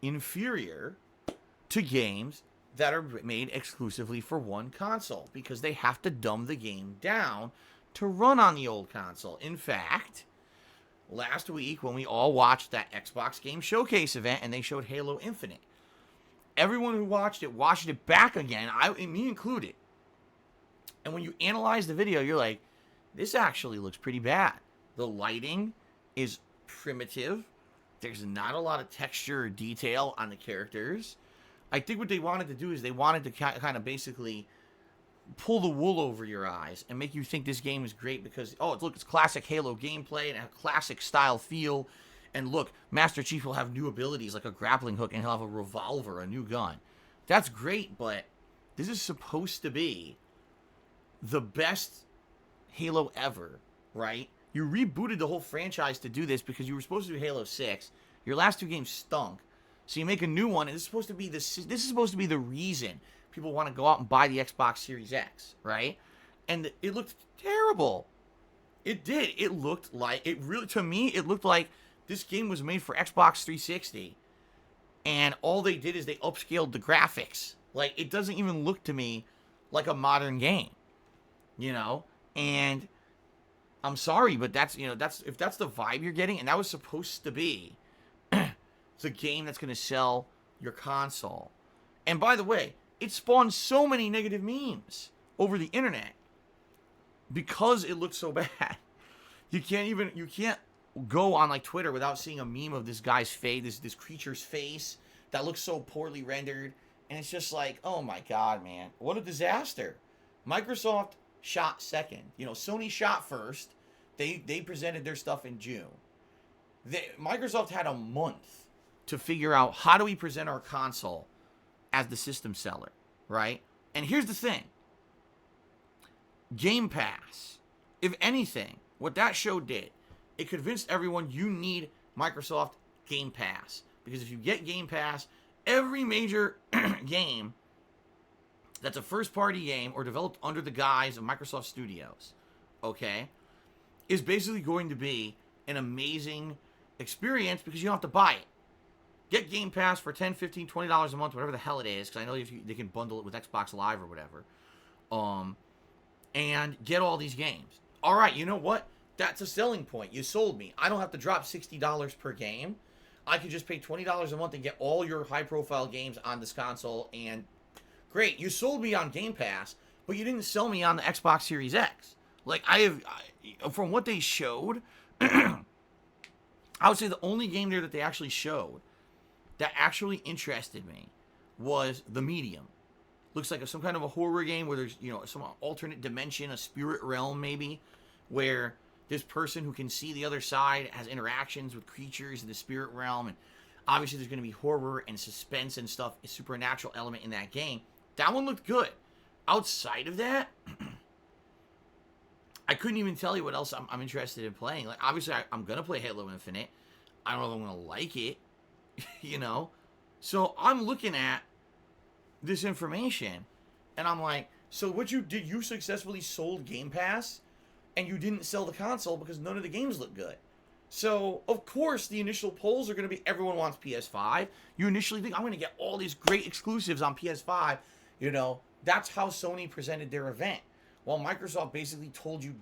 inferior to games that are made exclusively for one console because they have to dumb the game down to run on the old console. In fact, last week when we all watched that Xbox Game Showcase event and they showed Halo Infinite, everyone who watched it back again, me included. And when you analyze the video, you're like, this actually looks pretty bad. The lighting is primitive. There's not a lot of texture or detail on the characters. I think what they wanted to do is they wanted to kind of basically pull the wool over your eyes and make you think this game is great because, look, it's classic Halo gameplay and a classic style feel. And look, Master Chief will have new abilities like a grappling hook and he'll have a revolver, a new gun. That's great, but this is supposed to be the best Halo ever, right? You rebooted the whole franchise to do this because you were supposed to do Halo 6. Your last 2 games stunk. So you make a new one, and this is supposed to be the reason people want to go out and buy the Xbox Series X, right? And it looked terrible. It did. It looked like, to me, it looked like this game was made for Xbox 360. And all they did is they upscaled the graphics. Like, it doesn't even look to me like a modern game, you know? And I'm sorry, but if that's the vibe you're getting, and that was supposed to be the game that's going to sell your console. And by the way, it spawned so many negative memes over the internet because it looked so bad. You can't go on like Twitter without seeing a meme of this guy's face, this creature's face that looks so poorly rendered. And it's just like, oh my God, man, what a disaster. Microsoft shot second. Sony shot first. They presented their stuff in June. Microsoft had a month to figure out how do we present our console as the system seller, right? And here's the thing. Game Pass, if anything, what that show did, it convinced everyone you need Microsoft Game Pass. Because if you get Game Pass, every major game that's a first-party game or developed under the guise of Microsoft Studios, okay, is basically going to be an amazing experience because you don't have to buy it. Get Game Pass for $10, $15, $20 a month, whatever the hell it is, because I know they can bundle it with Xbox Live or whatever, and get all these games. All right, you know what? That's a selling point. You sold me. I don't have to drop $60 per game. I could just pay $20 a month and get all your high-profile games on this console, and great. You sold me on Game Pass, but you didn't sell me on the Xbox Series X. Like, from what they showed, I would say the only game there that they actually showed that actually interested me was The Medium. Looks like some kind of a horror game where there's, some alternate dimension, a spirit realm maybe, where this person who can see the other side has interactions with creatures in the spirit realm. And obviously there's going to be horror and suspense and stuff, a supernatural element in that game. That one looked good. Outside of that, I couldn't even tell you what else I'm interested in playing. Like, obviously, I'm going to play Halo Infinite. I don't know if I'm going to like it, So I'm looking at this information, and I'm like, so what you successfully sold Game Pass, and you didn't sell the console because none of the games look good. So, of course, the initial polls are going to be everyone wants PS5. You initially think, I'm going to get all these great exclusives on PS5. That's how Sony presented their event. Well, Microsoft basically told you,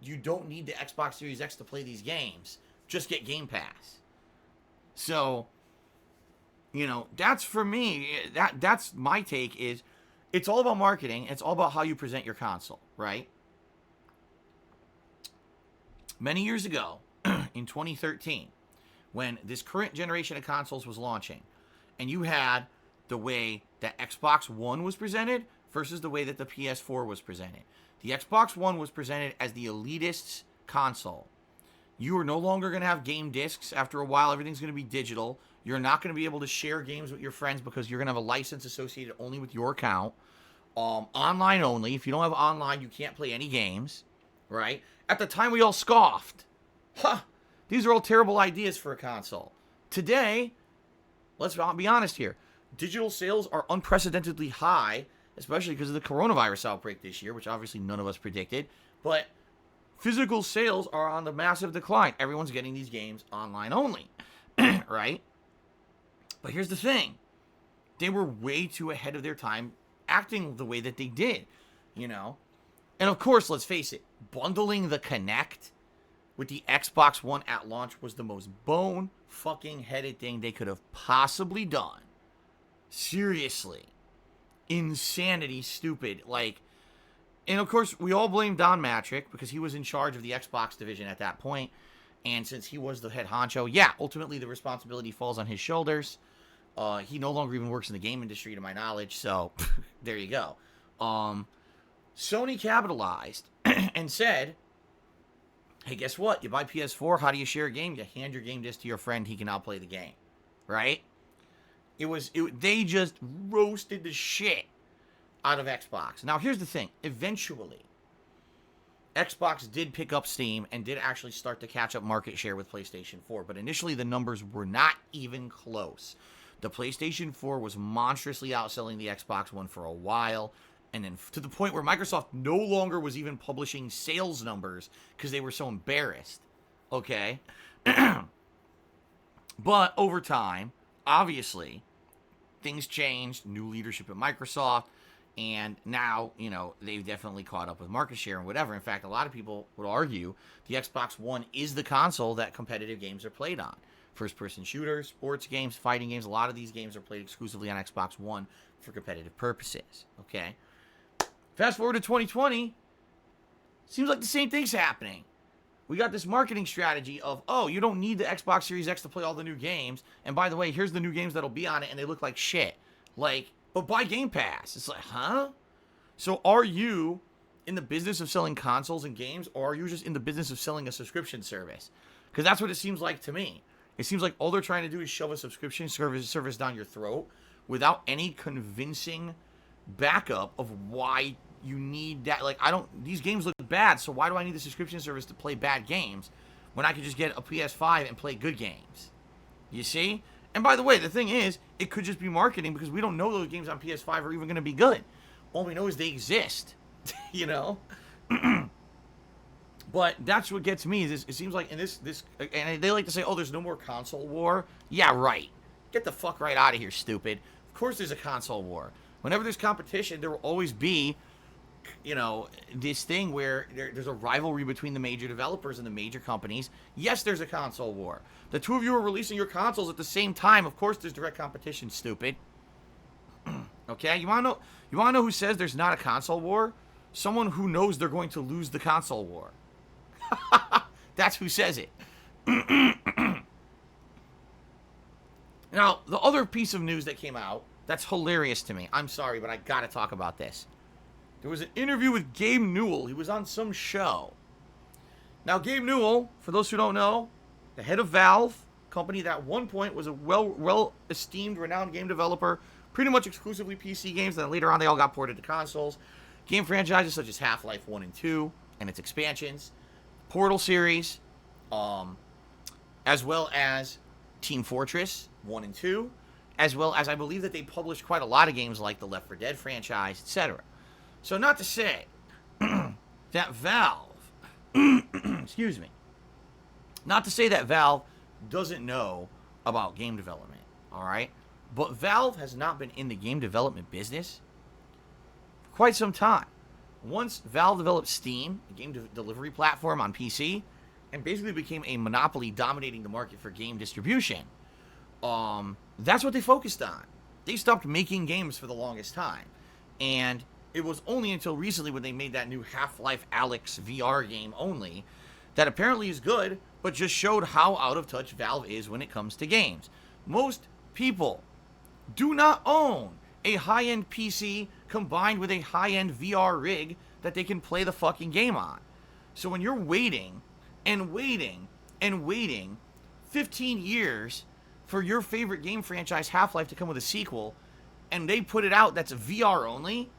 you don't need the Xbox Series X to play these games. Just get Game Pass. So, that's for me. That's my take is, it's all about marketing. It's all about how you present your console, right? Many years ago, in 2013, when this current generation of consoles was launching, and you had the way that Xbox One was presented versus the way that the PS4 was presented. The Xbox One was presented as the elitist console. You are no longer going to have game discs. After a while, everything's going to be digital. You're not going to be able to share games with your friends because you're going to have a license associated only with your account. Online only. If you don't have online, you can't play any games, right? At the time, we all scoffed. These are all terrible ideas for a console. Today, let's be honest here. Digital sales are unprecedentedly high especially because of the coronavirus outbreak this year, which obviously none of us predicted. But physical sales are on the massive decline. Everyone's getting these games online only, right? But here's the thing. They were way too ahead of their time acting the way that they did, you know? And of course, let's face it, bundling the Kinect with the Xbox One at launch was the most bone-fucking-headed thing they could have possibly done. Seriously. Insanity stupid. Like, and of course, we all blame Don Matrick because he was in charge of the Xbox division at that point. And since he was the head honcho, yeah, ultimately the responsibility falls on his shoulders. He no longer even works in the game industry, to my knowledge, so there you go. Sony capitalized and said, hey, guess what? You buy PS4, how do you share a game? You hand your game disc to your friend, he can now play the game, right? They just roasted the shit out of Xbox. Now, here's the thing. Eventually, Xbox did pick up steam and did actually start to catch up market share with PlayStation 4, but initially the numbers were not even close. The PlayStation 4 was monstrously outselling the Xbox One for a while, and then to the point where Microsoft no longer was even publishing sales numbers because they were so embarrassed, okay? But over time, obviously, things changed, new leadership at Microsoft, and now, you know, they've definitely caught up with market share and whatever. In fact, a lot of people would argue the Xbox One is the console that competitive games are played on. First-person shooters, sports games, fighting games, a lot of these games are played exclusively on Xbox One for competitive purposes, okay? Fast forward to 2020, seems like the same thing's happening. We got this marketing strategy of, oh, you don't need the Xbox Series X to play all the new games, and by the way, here's the new games that'll be on it, and they look like shit. Like, but buy Game Pass. It's like, huh? So are you in the business of selling consoles and games, or are you just in the business of selling a subscription service? Because that's what it seems like to me. It seems like all they're trying to do is shove a subscription service down your throat without any convincing backup of why you need that. Like, these games look bad, so why do I need the subscription service to play bad games when I could just get a PS5 and play good games? You see? And by the way, the thing is, it could just be marketing because we don't know those games on PS5 are even going to be good. All we know is they exist, you know? But that's what gets me. Is it seems like in this, and they like to say, oh, there's no more console war. Yeah, right. Get the fuck right out of here, stupid. Of course there's a console war. Whenever there's competition, there will always be, you know, this thing where there's a rivalry between the major developers and the major companies. Yes, there's a console war. The two of you are releasing your consoles at the same time. Of course there's direct competition, stupid. Okay? You wanna know who says there's not a console war? Someone who knows they're going to lose the console war. That's who says it. Now, the other piece of news that came out that's hilarious to me. I'm sorry, but I gotta talk about this. There was an interview with Gabe Newell. He was on some show. Now, Gabe Newell, for those who don't know, the head of Valve, company that at one point was a well-esteemed, renowned game developer, pretty much exclusively PC games, then later on they all got ported to consoles. Game franchises such as Half-Life 1 and 2 and its expansions, Portal series, as well as Team Fortress 1 and 2, as well as I believe that they published quite a lot of games like the Left 4 Dead franchise, etc. So not to say that Valve, excuse me, not to say that Valve doesn't know about game development, all right? But Valve has not been in the game development business for quite some time. Once Valve developed Steam, a game delivery platform on PC, and basically became a monopoly dominating the market for game distribution, that's what they focused on. They stopped making games for the longest time. And it was only until recently when they made that new Half-Life Alyx VR game only that apparently is good, but just showed how out of touch Valve is when it comes to games. Most people do not own a high-end PC combined with a high-end VR rig that they can play the fucking game on. So when you're waiting and waiting and waiting 15 years for your favorite game franchise Half-Life to come with a sequel, and they put it out that's VR only,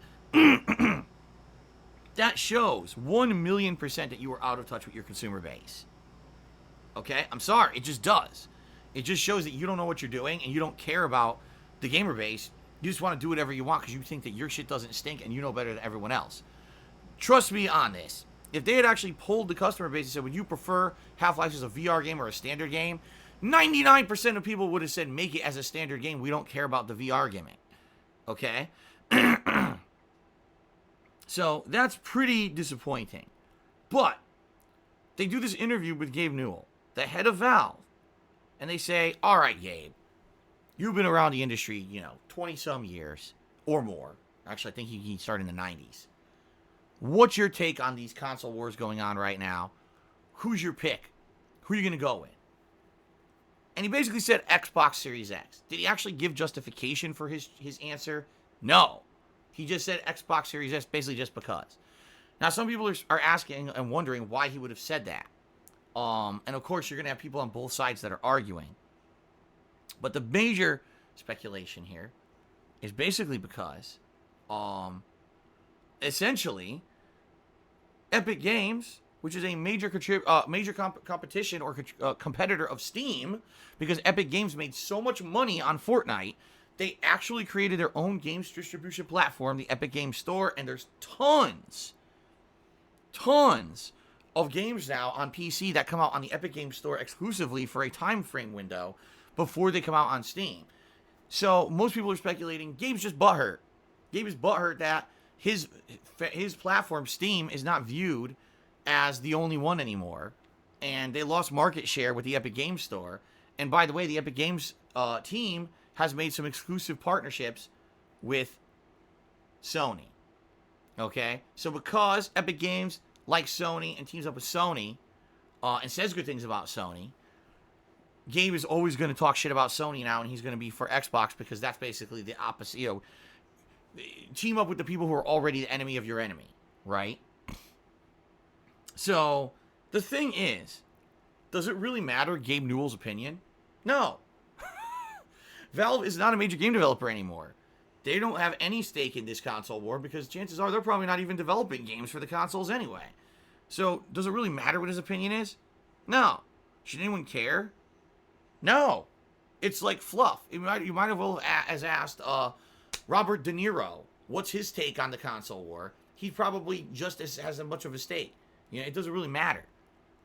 that shows 1,000,000% that you are out of touch with your consumer base. Okay? I'm sorry. It just does. It just shows that you don't know what you're doing and you don't care about the gamer base You just want to do whatever you want because you think that your shit doesn't stink and you know better than everyone else. Trust me on this. If they had actually polled the customer base and said, would you prefer Half-Life as a VR game or a standard game? 99% of people would have said, make it as a standard game. We don't care about the VR gimmick. Okay? So that's pretty disappointing. But they do this interview with Gabe Newell, the head of Valve. And they say, all right, Gabe, you've been around the industry, 20-some years or more. Actually, I think he started in the 90s. What's your take on these console wars going on right now? Who's your pick? Who are you going to go with? And he basically said Xbox Series X. Did he actually give justification for his answer? No. He just said Xbox Series X basically just because. Now, some people are asking and wondering why he would have said that. And of course, you're going to have people on both sides that are arguing. But the major speculation here is basically because, essentially, Epic Games, which is a major competition or competitor of Steam, because Epic Games made so much money on Fortnite, they actually created their own games distribution platform, the Epic Games Store, and there's tons of games now on PC that come out on the Epic Games Store exclusively for a time frame window before they come out on Steam. So most people are speculating Gabe's just butthurt. Gabe is butthurt that his platform, Steam, is not viewed as the only one anymore. And they lost market share with the Epic Games Store. And by the way, the Epic Games team has made some exclusive partnerships with Sony. Okay? So because Epic Games likes Sony and teams up with Sony and says good things about Sony, Gabe is always going to talk shit about Sony now, and he's going to be for Xbox because that's basically the opposite. Team up with the people who are already the enemy of your enemy, right? So, the thing is, does it really matter Gabe Newell's opinion? No. Valve is not a major game developer anymore. They don't have any stake in this console war because chances are they're probably not even developing games for the consoles anyway. So, does it really matter what his opinion is? No. Should anyone care? No. It's like fluff. You might have well as asked Robert De Niro, what's his take on the console war? He probably just has as much of a stake. It doesn't really matter.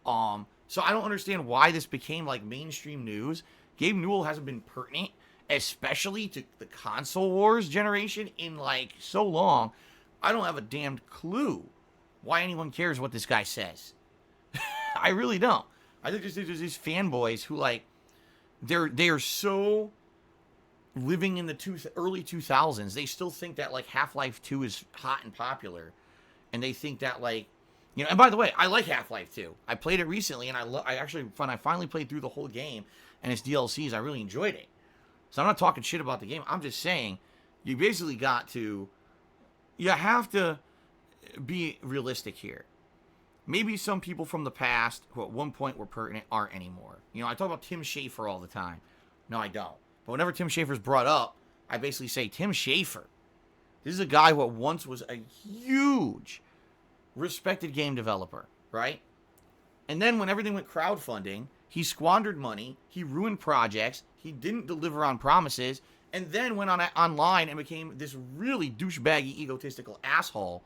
So I don't understand why this became like mainstream news. Gabe Newell hasn't been pertinent, especially to the console wars generation, in like so long. I don't have a damned clue why anyone cares what this guy says. I really don't. I think there's these fanboys who like they are so living in the early 2000s. They still think that like Half-Life 2 is hot and popular, and they think that like and by the way, I like Half-Life 2. I played it recently, and I finally played through the whole game and its DLCs. I really enjoyed it. So I'm not talking shit about the game. I'm just saying you basically you have to be realistic here. Maybe some people from the past who at one point were pertinent aren't anymore. I talk about Tim Schafer all the time. No, I don't. But whenever Tim Schafer's brought up, I basically say, Tim Schafer, this is a guy who once was a huge, respected game developer, right? And then when everything went crowdfunding, he squandered money, he ruined projects, he didn't deliver on promises, and then went online and became this really douchebaggy, egotistical asshole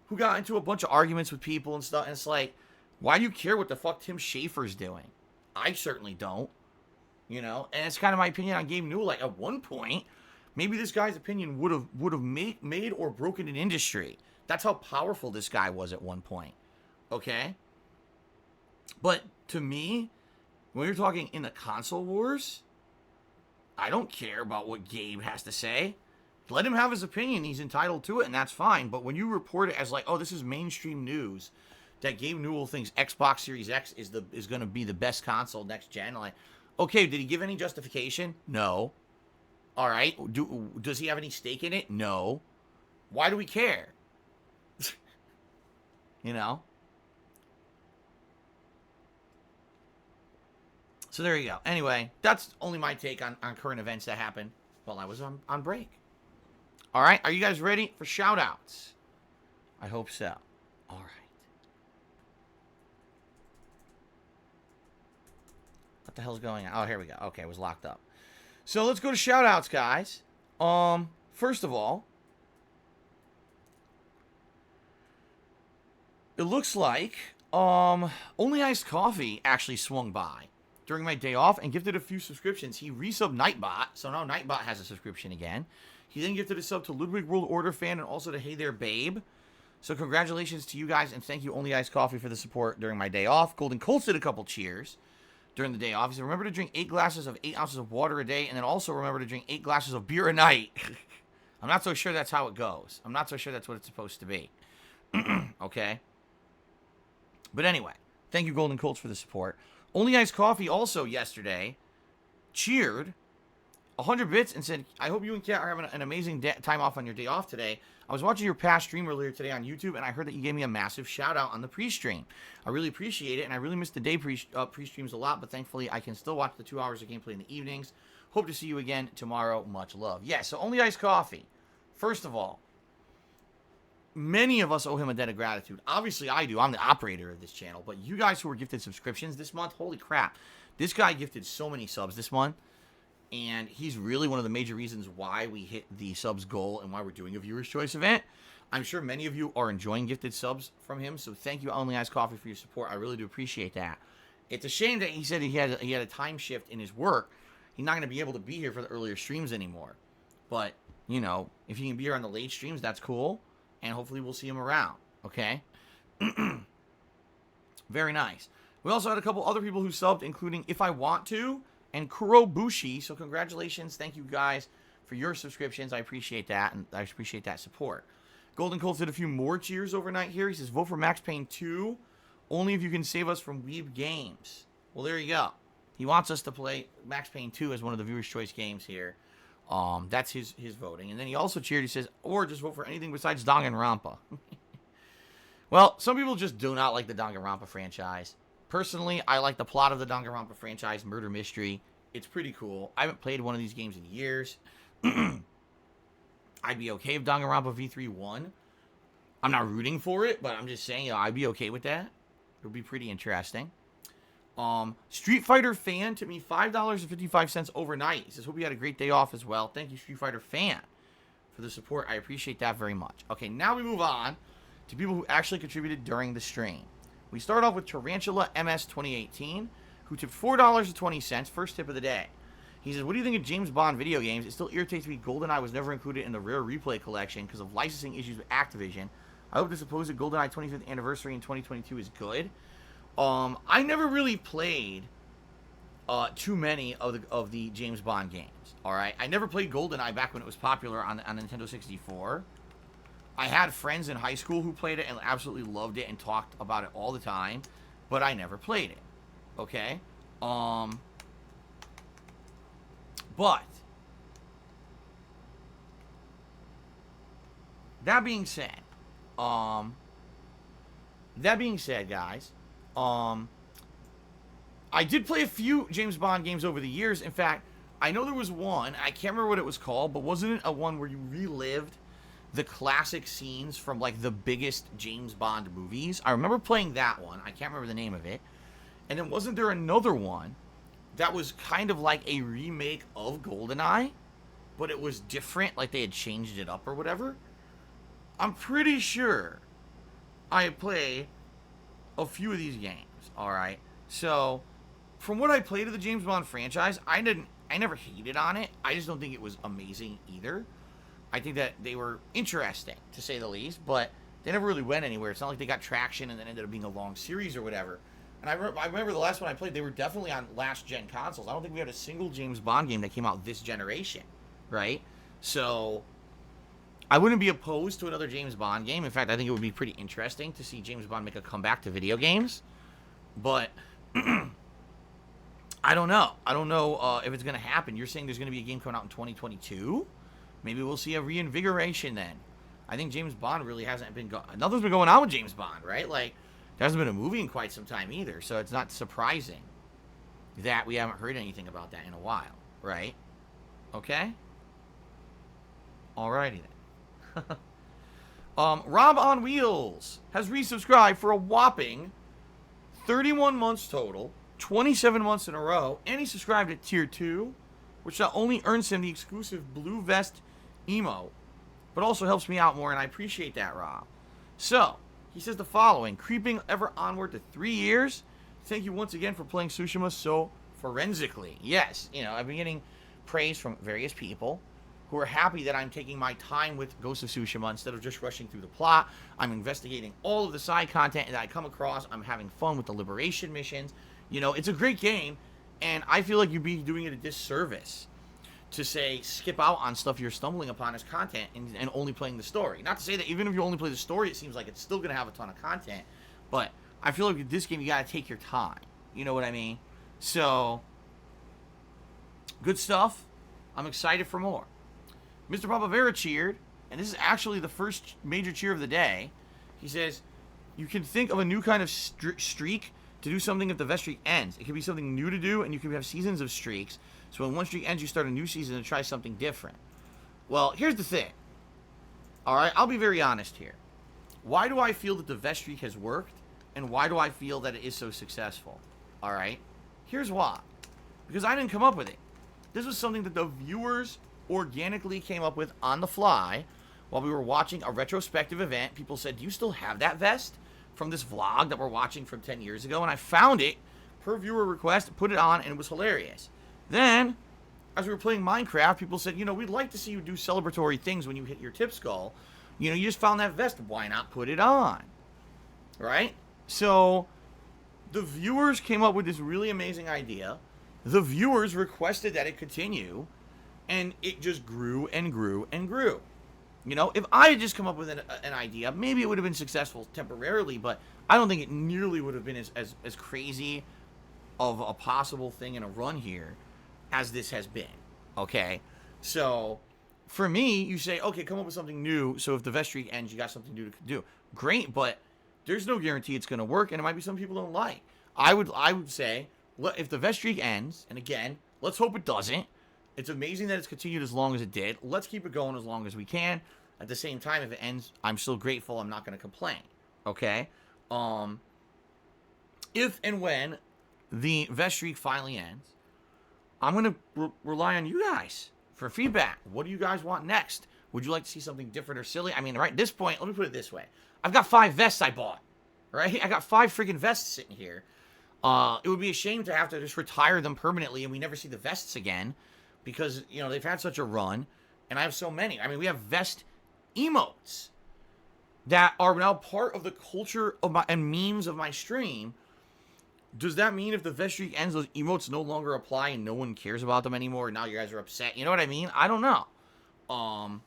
who got into a bunch of arguments with people and stuff. And it's like, why do you care what the fuck Tim Schafer's doing? I certainly don't. And it's kind of my opinion on Gabe Newell. Like, at one point, maybe this guy's opinion would have made or broken an industry. That's how powerful this guy was at one point. Okay? But to me, when you're talking in the console wars, I don't care about what Gabe has to say. Let him have his opinion. He's entitled to it, and that's fine. But when you report it as like, oh, this is mainstream news, that Gabe Newell thinks Xbox Series X is going to be the best console next gen, like, okay, did he give any justification? No. All right. Does he have any stake in it? No. Why do we care? So there you go. Anyway, that's only my take on current events that happened while I was on break. All right. Are you guys ready for shoutouts? I hope so. All right. What the hell's going on? Oh, here we go. Okay, it was locked up. So let's go to shoutouts, guys. First of all, it looks like, Only Iced Coffee actually swung by during my day off and gifted a few subscriptions. He resubbed Nightbot, so now Nightbot has a subscription again. He then gifted a sub to Ludwig World Order Fan and also to Hey There Babe. So congratulations to you guys, and thank you, Only Iced Coffee, for the support during my day off. Golden Colts did a couple cheers during the day off. He said, remember to drink 8 glasses of 8 ounces of water a day, and then also remember to drink 8 glasses of beer a night. I'm not so sure that's how it goes. I'm not so sure that's what it's supposed to be. Okay? But anyway, thank you, Golden Colts, for the support. Only Iced Coffee also yesterday cheered 100 bits and said, I hope you and Kat are having an amazing time off on your day off today. I was watching your past stream earlier today on YouTube, and I heard that you gave me a massive shout out on the pre-stream. I really appreciate it, and I really missed the day pre-streams a lot, but thankfully I can still watch the 2 hours of gameplay in the evenings. Hope to see you again tomorrow. Much love. Yeah, so Only Iced Coffee. First of all, many of us owe him a debt of gratitude. Obviously, I do. I'm the operator of this channel, but you guys who were gifted subscriptions this month, holy crap. This guy gifted so many subs this month. And he's really one of the major reasons why we hit the subs goal and why we're doing a Viewer's Choice event. I'm sure many of you are enjoying gifted subs from him, so thank you, Only Iced Coffee, for your support. I really do appreciate that. It's a shame that he said he had a time shift in his work. He's not going to be able to be here for the earlier streams anymore. But, you know, if he can be here on the late streams, that's cool. And hopefully we'll see him around, okay? Very nice. We also had a couple other people who subbed, including If I Want To and Kurobushi. So congratulations. Thank you guys for your subscriptions. I appreciate that, and I appreciate that support. Golden Colts did a few more cheers overnight here. He says, vote for Max Payne 2, only if you can save us from Weeb Games. Well, there you go. He wants us to play Max Payne 2 as one of the Viewer's Choice games here. That's his voting. And then he also cheered. He says, or just vote for anything besides Danganronpa. Well, some people just do not like the Danganronpa franchise. Personally, I like the plot of the Danganronpa franchise, murder mystery. It's pretty cool. I haven't played one of these games in years. I'd be okay if Danganronpa V3 won. I'm not rooting for it, but I'm just saying, you know, I'd be okay with that. It would be pretty interesting. Street Fighter Fan took me $5.55 overnight. He says, hope you had a great day off as well. Thank you, Street Fighter Fan, for the support. I appreciate that very much. Okay, now we move on to people who actually contributed during the stream. We start off with Tarantula MS 2018, who tipped $4.20, first tip of the day. He says, what do you think of James Bond video games? It still irritates me GoldenEye was never included in the Rare Replay collection because of licensing issues with Activision. I hope the supposed GoldenEye 25th anniversary in 2022 is good. I never really played too many of the James Bond games, alright? I never played GoldenEye back when it was popular on Nintendo 64. I had friends in high school who played it and absolutely loved it and talked about it all the time, but I never played it. Okay? But that being said, guys, I did play a few James Bond games over the years. In fact, I know there was one, I can't remember what it was called, but wasn't it a one where you relived the classic scenes from, like, the biggest James Bond movies? I remember playing that one. I can't remember the name of it. And then wasn't there another one that was kind of like a remake of GoldenEye, but it was different, like they had changed it up or whatever? I'm pretty sure I played a few of these games, alright? So, from what I played of the James Bond franchise, I never hated on it. I just don't think it was amazing either. I think that they were interesting, to say the least, but they never really went anywhere. It's not like they got traction and then ended up being a long series or whatever. And I remember the last one I played, they were definitely on last-gen consoles. I don't think we had a single James Bond game that came out this generation, right? So, I wouldn't be opposed to another James Bond game. In fact, I think it would be pretty interesting to see James Bond make a comeback to video games. But, I don't know. I don't know if it's going to happen. You're saying there's going to be a game coming out in 2022? Maybe we'll see a reinvigoration then. I think James Bond really hasn't been nothing's been going on with James Bond, right? Like, there hasn't been a movie in quite some time either, so it's not surprising that we haven't heard anything about that in a while, right? Okay? Alrighty then. Rob on Wheels has resubscribed for a whopping 31 months total, 27 months in a row, and he subscribed at Tier 2, which not only earns him the exclusive Blue Vest emote, but also helps me out more, and I appreciate that, Rob. So, he says the following: creeping ever onward to 3 years. Thank you once again for playing Tsushima so forensically. Yes, I've been getting praise from various people who are happy that I'm taking my time with Ghost of Tsushima instead of just rushing through the plot. I'm investigating all of the side content that I come across. I'm having fun with the liberation missions. It's a great game, and I feel like you'd be doing it a disservice to say skip out on stuff you're stumbling upon as content and only playing the story. Not to say that even if you only play the story, it seems like it's still going to have a ton of content, but I feel like with this game, you got to take your time. You know what I mean? So, good stuff. I'm excited for more. Mr. Papavera cheered, and this is actually the first major cheer of the day. He says, you can think of a new kind of streak to do something if the vet streak ends. It can be something new to do, and you can have seasons of streaks. So when one streak ends, you start a new season and try something different. Well, here's the thing. All right, I'll be very honest here. Why do I feel that the vet streak has worked, and why do I feel that it is so successful? All right, here's why. Because I didn't come up with it. This was something that the viewers organically came up with on the fly while we were watching a retrospective event. People said, do you still have that vest from this vlog that we're watching from 10 years ago? And I found it per viewer request, put it on, and it was hilarious. Then, as we were playing Minecraft, people said, we'd like to see you do celebratory things when you hit your tip skull. You just found that vest. Why not put it on? Right? So, the viewers came up with this really amazing idea. The viewers requested that it continue, and it just grew and grew and grew. If I had just come up with an idea, maybe it would have been successful temporarily, but I don't think it nearly would have been as crazy of a possible thing in a run here as this has been. Okay? So, for me, you say, okay, come up with something new, so if the vet streak ends, you got something new to do. Great, but there's no guarantee it's going to work, and it might be something people don't like. I would say, if the vet streak ends, and again, let's hope it doesn't. It's amazing that it's continued as long as it did. Let's keep it going as long as we can. At the same time, if it ends, I'm still grateful. I'm not going to complain. Okay? If and when the vet streak finally ends, I'm going to rely on you guys for feedback. What do you guys want next? Would you like to see something different or silly? I mean, right at this point, let me put it this way. I've got 5 vests I bought. Right? I got 5 freaking vests sitting here. It would be a shame to have to just retire them permanently and we never see the vests again because, they've had such a run and I have so many. I mean, we have vest emotes that are now part of the culture of and memes of my stream. Does that mean if the vet streak ends, those emotes no longer apply and no one cares about them anymore and now you guys are upset? You know what I mean? I don't know.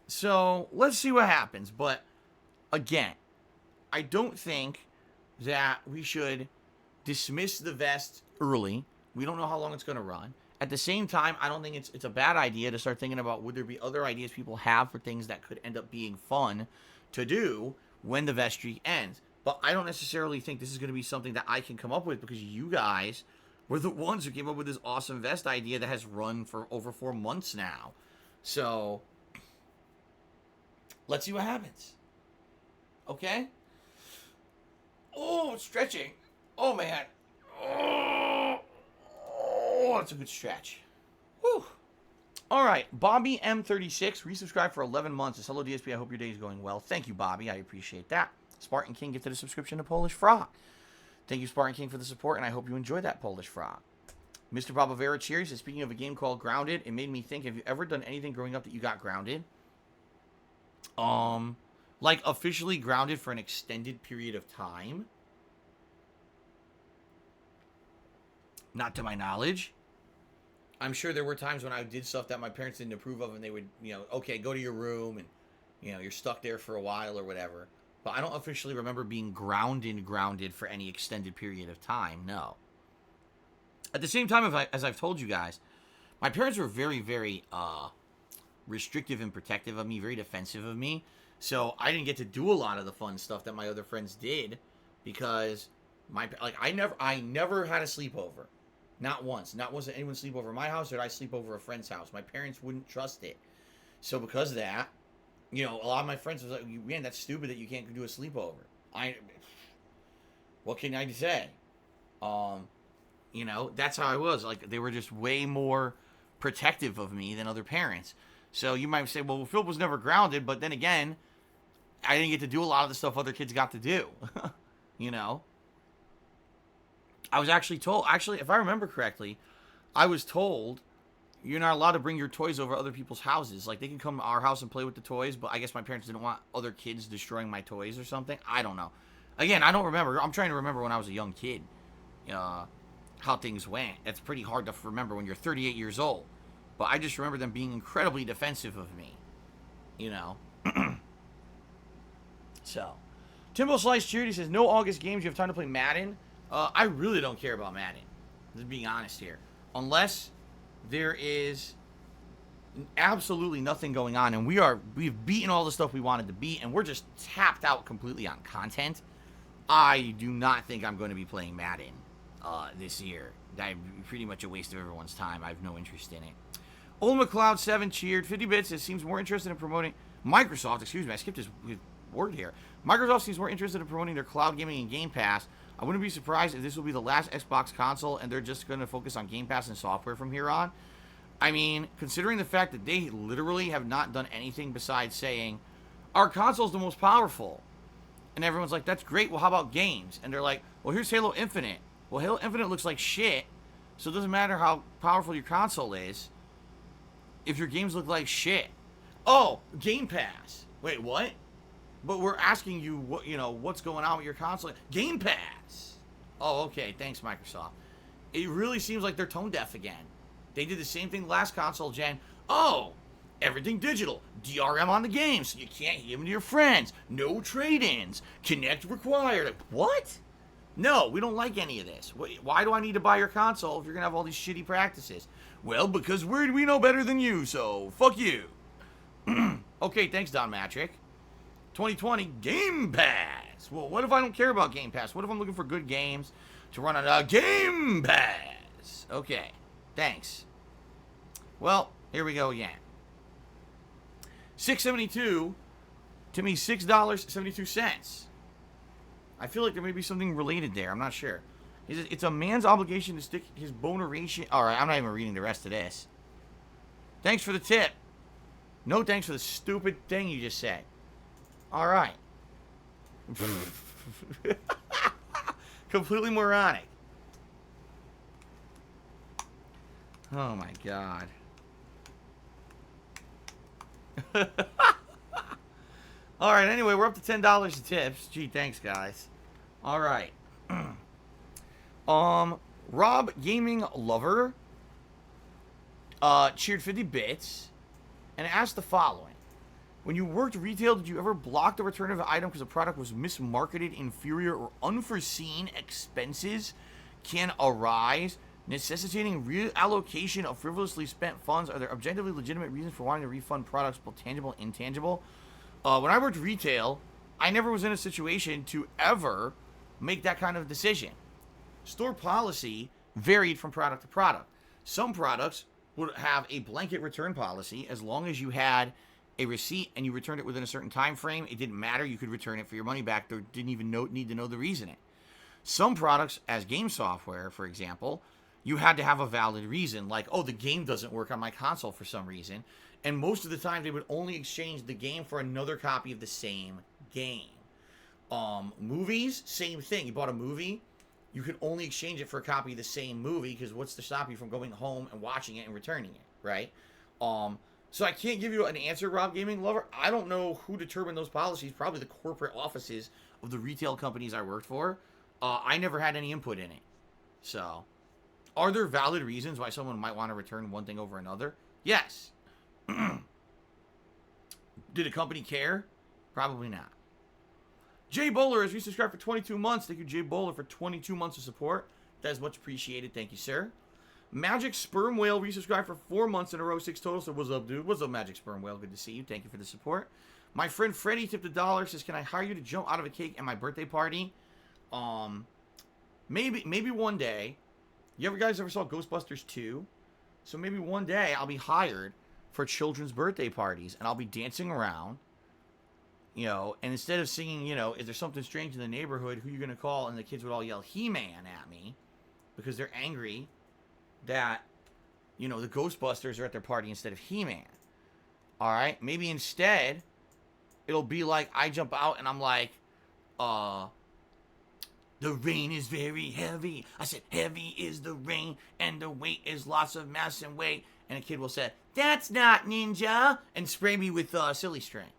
So let's see what happens. But again, I don't think that we should dismiss the vest early. We don't know how long it's going to run. At the same time, I don't think it's a bad idea to start thinking about would there be other ideas people have for things that could end up being fun to do when the vest streak ends. But I don't necessarily think this is going to be something that I can come up with because you guys were the ones who came up with this awesome vest idea that has run for over 4 months now. So, let's see what happens. Okay? Oh, it's stretching. Oh, man. Oh, that's a good stretch. Whew. All right. Bobby M36, resubscribed for 11 months. Says, hello, DSP. I hope your day is going well. Thank you, Bobby. I appreciate that. Spartan King gifted a subscription to Polish Frog. Thank you, Spartan King, for the support, and I hope you enjoy that Polish Frog. Mr. Babavera Cheers says, speaking of a game called Grounded, it made me think, have you ever done anything growing up that you got grounded? Like officially grounded for an extended period of time? Not to my knowledge. I'm sure there were times when I did stuff that my parents didn't approve of and they would, okay, go to your room and, you're stuck there for a while or whatever. But I don't officially remember being grounded for any extended period of time, no. At the same time, as I've told you guys, my parents were very, very restrictive and protective of me, very defensive of me. So I didn't get to do a lot of the fun stuff that my other friends did because I never had a sleepover. Not once. Not once did anyone sleep over my house or did I sleep over a friend's house. My parents wouldn't trust it. So because of that, a lot of my friends was like, man, that's stupid that you can't do a sleepover. What can I say? That's how I was. Like, they were just way more protective of me than other parents. So you might say, well, Philip was never grounded, but then again, I didn't get to do a lot of the stuff other kids got to do. You know? I was actually told, if I remember correctly, I was told you're not allowed to bring your toys over other people's houses. Like, they can come to our house and play with the toys, but I guess my parents didn't want other kids destroying my toys or something. I don't know. Again, I don't remember. I'm trying to remember when I was a young kid how things went. It's pretty hard to remember when you're 38 years old. But I just remember them being incredibly defensive of me. You know? So, Timbo Slice Charity says, no August games. You have time to play Madden? I really don't care about Madden. Just being honest here. Unless there is absolutely nothing going on, and we've beaten all the stuff we wanted to beat, and we're just tapped out completely on content. I do not think I'm going to be playing Madden this year. That's pretty much a waste of everyone's time. I have no interest in it. Old McLeod 7 cheered. 50 Bits seems more interested in promoting Microsoft. Excuse me, I skipped his word here. Microsoft seems more interested in promoting their cloud gaming and Game Pass. I wouldn't be surprised if this will be the last Xbox console and they're just going to focus on Game Pass and software from here on. I mean, considering the fact that they literally have not done anything besides saying, our console's the most powerful. And everyone's like, that's great, well, how about games? And they're like, well, here's Halo Infinite. Well, Halo Infinite looks like shit, so it doesn't matter how powerful your console is if your games look like shit. Oh, Game Pass. Wait, what? But we're asking you, what, what's going on with your console? Game Pass. Oh, okay. Thanks, Microsoft. It really seems like they're tone deaf again. They did the same thing last console gen. Oh, everything digital. DRM on the game, so you can't give them to your friends. No trade-ins. Connect required. Like, what? No, we don't like any of this. Why do I need to buy your console if you're going to have all these shitty practices? Well, because we know better than you, so fuck you. Okay, thanks, Don Matrick. 2020 Game Pass. Well, what if I don't care about Game Pass? What if I'm looking for good games to run on a Game Pass? Okay, thanks. Well, here we go again. $6.72 to me, $6.72. I feel like there may be something related there. I'm not sure. It's a man's obligation to stick his boneration. All right, I'm not even reading the rest of this. Thanks for the tip. No thanks for the stupid thing you just said. All right. Completely moronic. Oh my god. All right, anyway, we're up to $10 in tips. Gee, thanks, guys. All right. Rob Gaming Lover cheered 50 bits and asked the following. When you worked retail, did you ever block the return of an item because the product was mismarketed, inferior, or unforeseen expenses can arise, necessitating reallocation of frivolously spent funds? Are there objectively legitimate reasons for wanting to refund products, both tangible and intangible? When I worked retail, I never was in a situation to ever make that kind of decision. Store policy varied from product to product. Some products would have a blanket return policy as long as you had a receipt and you returned it within a certain time frame. It didn't matter. You could return it for your money back. They didn't even need to know the reasoning. Some products, as game software, for example, you had to have a valid reason, like, oh, the game doesn't work on my console for some reason. And most of the time, they would only exchange the game for another copy of the same game. Movies, same thing. You bought a movie, you could only exchange it for a copy of the same movie, because what's to stop you from going home and watching it and returning it, right? So I can't give you an answer, Rob Gaming Lover. I don't know who determined those policies. Probably the corporate offices of the retail companies I worked for. I never had any input in it. So, are there valid reasons why someone might want to return one thing over another? Yes. Did a company care? Probably not. Jay Bowler has resubscribed for 22 months. Thank you, Jay Bowler, for 22 months of support. That is much appreciated. Thank you, sir. Magic Sperm Whale resubscribed for 4 months in a row, 6 total. So what's up, dude? What's up, Magic Sperm Whale? Good to see you. Thank you for the support. My friend Freddie tipped $1. Says, can I hire you to jump out of a cake at my birthday party? Maybe one day. You guys ever saw Ghostbusters 2? So maybe one day I'll be hired for children's birthday parties, and I'll be dancing around, and instead of singing, is there something strange in the neighborhood, who you gonna call? And the kids would all yell He-Man at me because they're angry that, the Ghostbusters are at their party instead of He-Man. Alright? Maybe instead, it'll be like I jump out and I'm like, the rain is very heavy. I said, heavy is the rain, and the weight is lots of mass and weight. And a kid will say, that's not ninja, and spray me with silly string.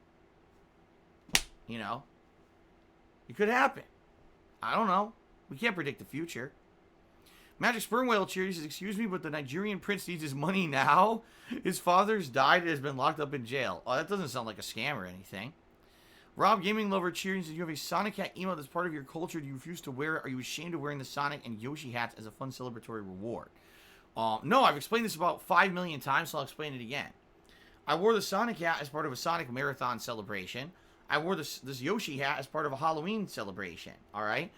You know? It could happen. I don't know. We can't predict the future. Magic Sperm Whale Cheers says, excuse me, but the Nigerian prince needs his money now. His father's died and has been locked up in jail. Oh, that doesn't sound like a scam or anything. Rob Gaming Lover Cheering says, you have a Sonic hat emote that's part of your culture. Do you refuse to wear it? Are you ashamed of wearing the Sonic and Yoshi hats as a fun celebratory reward? No, I've explained this about 5 million times, so I'll explain it again. I wore the Sonic hat as part of a Sonic Marathon celebration. I wore this Yoshi hat as part of a Halloween celebration, alright?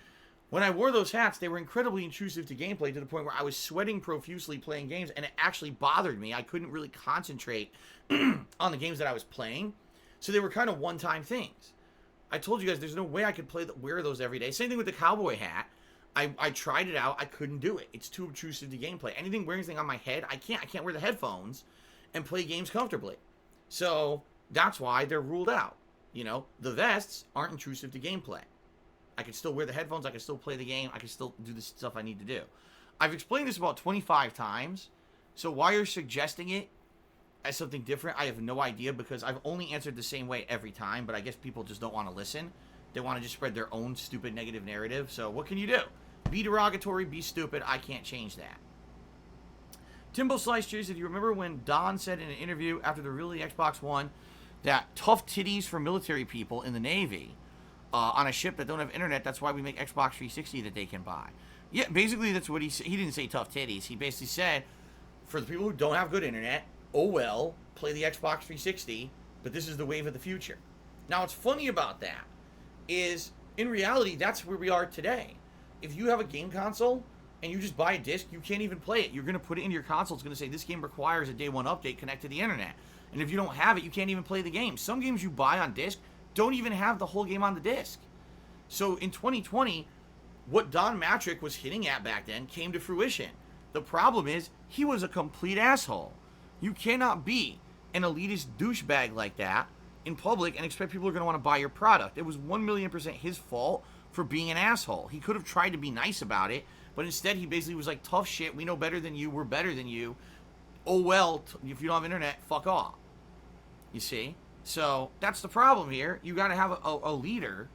When I wore those hats, they were incredibly intrusive to gameplay to the point where I was sweating profusely playing games, and it actually bothered me. I couldn't really concentrate on the games that I was playing, so they were kind of one-time things. I told you guys there's no way I could wear those every day. Same thing with the cowboy hat. I tried it out. I couldn't do it. It's too obtrusive to gameplay. Anything wearing anything on my head, I can't wear the headphones and play games comfortably. So that's why they're ruled out. You know, the vests aren't intrusive to gameplay. I can still wear the headphones. I can still play the game. I can still do the stuff I need to do. I've explained this about 25 times. So why you're suggesting it as something different, I have no idea, because I've only answered the same way every time, but I guess people just don't want to listen. They want to just spread their own stupid negative narrative. So what can you do? Be derogatory, be stupid. I can't change that. Timbo Slice Cheers, if you remember when Don said in an interview after the really Xbox One that tough titties for military people in the Navy on a ship that don't have internet, that's why we make Xbox 360 that they can buy. Yeah, basically that's what he said. He didn't say tough titties. He basically said, for the people who don't have good internet, oh well, play the Xbox 360, but this is the wave of the future. Now, what's funny about that is, in reality, that's where we are today. If you have a game console and you just buy a disc, you can't even play it. You're going to put it into your console. It's going to say, this game requires a day one update, connect to the internet. And if you don't have it, you can't even play the game. Some games you buy on disc don't even have the whole game on the disc. So in 2020, what Don Matrick was hitting at back then came to fruition. The problem is, he was a complete asshole. You cannot be an elitist douchebag like that in public and expect people are going to want to buy your product. It was 1,000,000% his fault for being an asshole. He could have tried to be nice about it, but instead he basically was like, tough shit, we know better than you, we're better than you. Oh well, if you don't have internet, fuck off. You see? So that's the problem here. You got to have a leader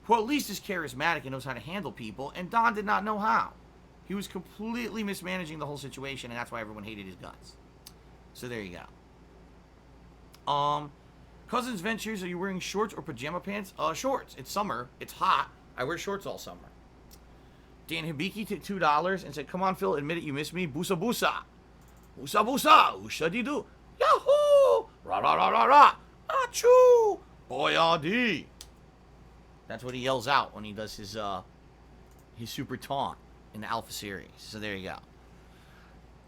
who at least is charismatic and knows how to handle people, and Don did not know how. He was completely mismanaging the whole situation, and that's why everyone hated his guts. So there you go. Cousins Ventures, are you wearing shorts or pajama pants? Shorts. It's summer. It's hot. I wear shorts all summer. Dan Hibiki took $2 and said, come on, Phil, admit it, you miss me. Busa busa. Busa busa. Ushadidu. Yahoo! Ra ra ra ra ra. Achoo! Boyadi. That's what he yells out when he does his super taunt in the Alpha series. So there you go.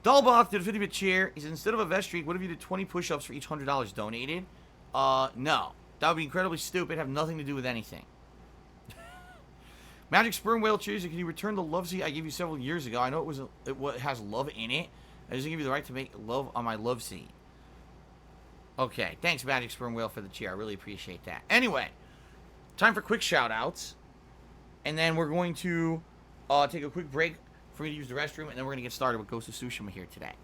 Dullboth did a 50-bit cheer. He said, instead of a vest streak, what if you did 20 push-ups for each $100 donated? No. That would be incredibly stupid. Have nothing to do with anything. Magic Sperm Whale cheers. Can you return the love seat I gave you several years ago? I know it has love in it. I just give you the right to make love on my love seat. Okay. Thanks, Magic Sperm Whale, for the cheer. I really appreciate that. Anyway, time for quick shout-outs. And then we're going to take a quick break for me to use the restroom, and then we're going to get started with Ghost of Tsushima here today.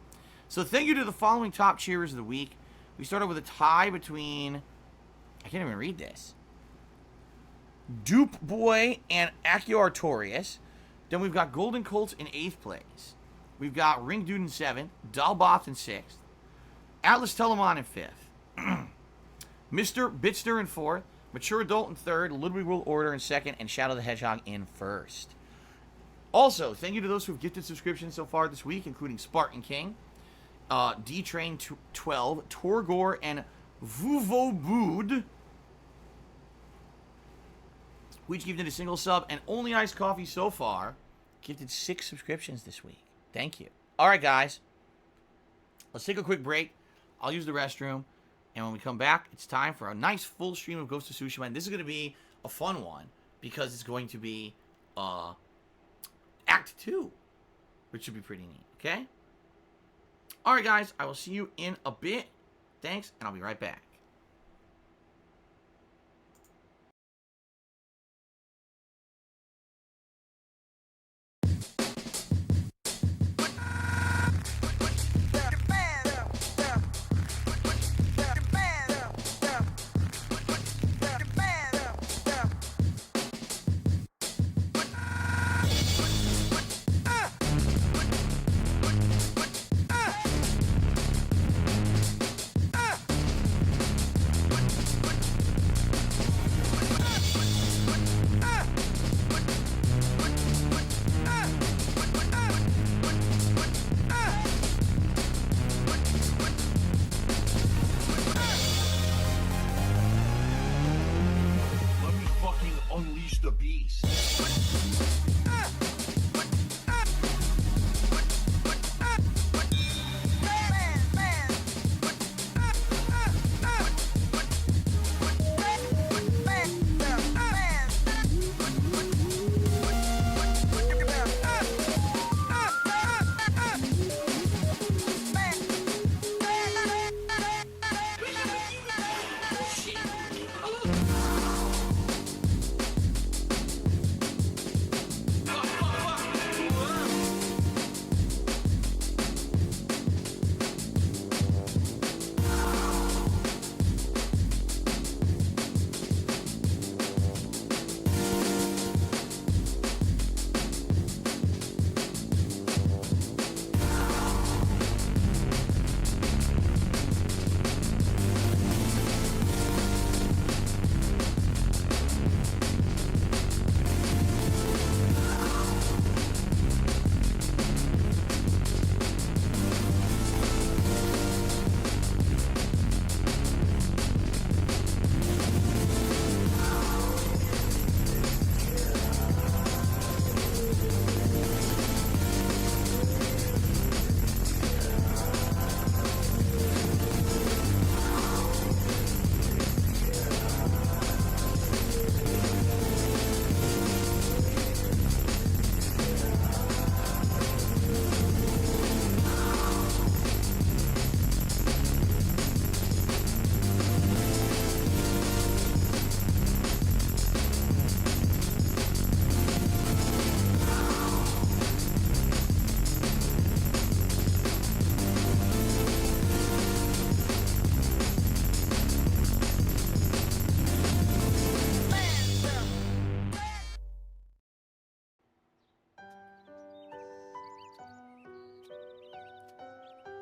So thank you to the following top cheerers of the week. We started with a tie between, I can't even read this, Dupe Boy and Akio Artorias. Then we've got Golden Colts in 8th place. We've got Ring Dude in 7th, Dalboth in 6th, Atlas Telemon in 5th, Mr. Bitster in 4th, Mature Adult in 3rd, Little Big World Order in 2nd, and Shadow the Hedgehog in 1st. Also, thank you to those who have gifted subscriptions so far this week, including Spartan King, D-Train 12, Torgor, and Vuvobood. We each gifted a single sub, and Only Iced Coffee so far gifted 6 subscriptions this week. Thank you. All right, guys. Let's take a quick break. I'll use the restroom, and when we come back, it's time for a nice full stream of Ghost of Tsushima, and this is going to be a fun one, because it's going to be, Act 2, which should be pretty neat, okay? Alright, guys, I will see you in a bit. Thanks, and I'll be right back.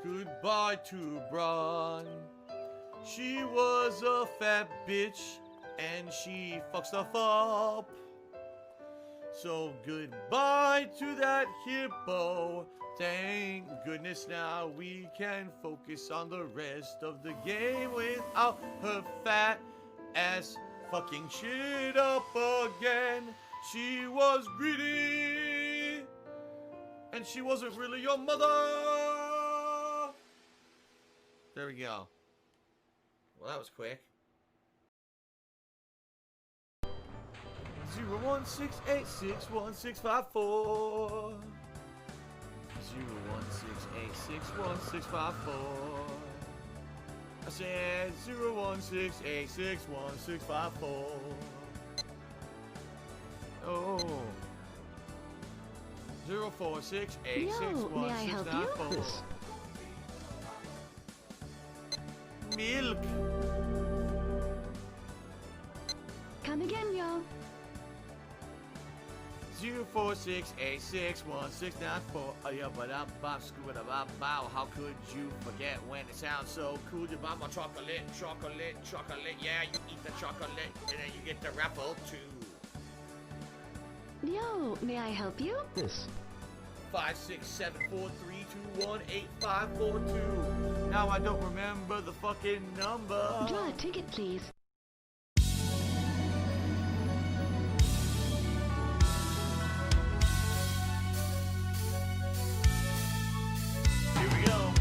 Goodbye to Braun. She was a fat bitch and she fucked stuff up. So goodbye to that hippo. Thank goodness now we can focus on the rest of the game without her fat ass fucking shit up again. She was greedy and she wasn't really your mother. There we go. Well, that was quick. 016861654. 016861654. I said 016861654. Oh. 046861654. Milk. Come again, yo. 046861694. How could you forget when it sounds so cool? You buy my chocolate. Yeah, you eat the chocolate, and then you get the raffle too. Yo, may I help you? Yes. 56743218542. Now I don't remember the fucking number. Draw a ticket, please. Here we go.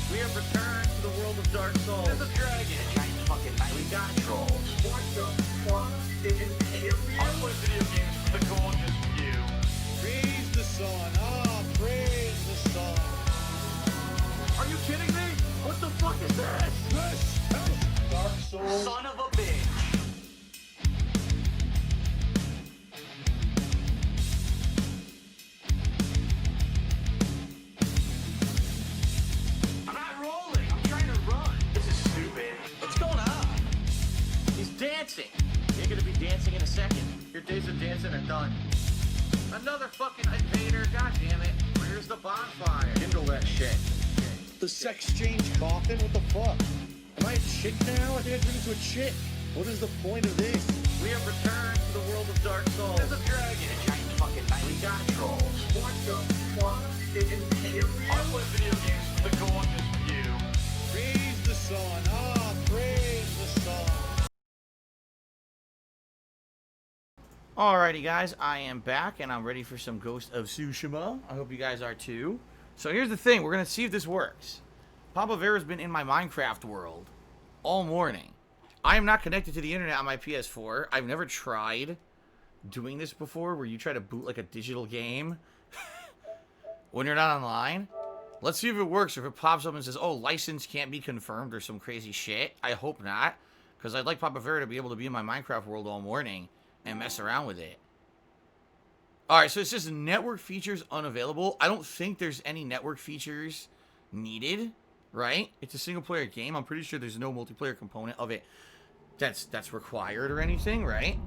We have returned to the world of Dark Souls. There's a dragon. Giant fucking we got trolls. What the fuck is alien? I play video games with a gorgeous view. Praise the sun. Praise the sun. Are you kidding me? What the fuck is this? This You're gonna be dancing in a second. Your days of dancing are done. Another fucking invader. God damn it. Where's the bonfire? Kindle that shit. The sex change coffin? What the fuck? Am I a chick now? I think I turned into a chick. What is the point of this? We have returned to the world of Dark Souls. There's a dragon, a giant fucking knight. We got trolls. What the fuck? It imperial? I play video games for the gorgeous view. Praise the sun. Ah, praise the sun. Alrighty, guys, I am back and I'm ready for some Ghost of Tsushima. I hope you guys are too. So here's the thing, we're gonna see if this works. Papa Vera's been in my Minecraft world all morning. I am not connected to the internet on my PS4. I've never tried doing this before, where you try to boot like a digital game when you're not online. Let's see if it works, or if it pops up and says, oh, license can't be confirmed, or some crazy shit. I hope not, because I'd like Papa Vera to be able to be in my Minecraft world all morning and mess around with it. Alright, so it says network features unavailable. I don't think there's any network features needed, right? It's a single player game. I'm pretty sure there's no multiplayer component of it that's required or anything, right?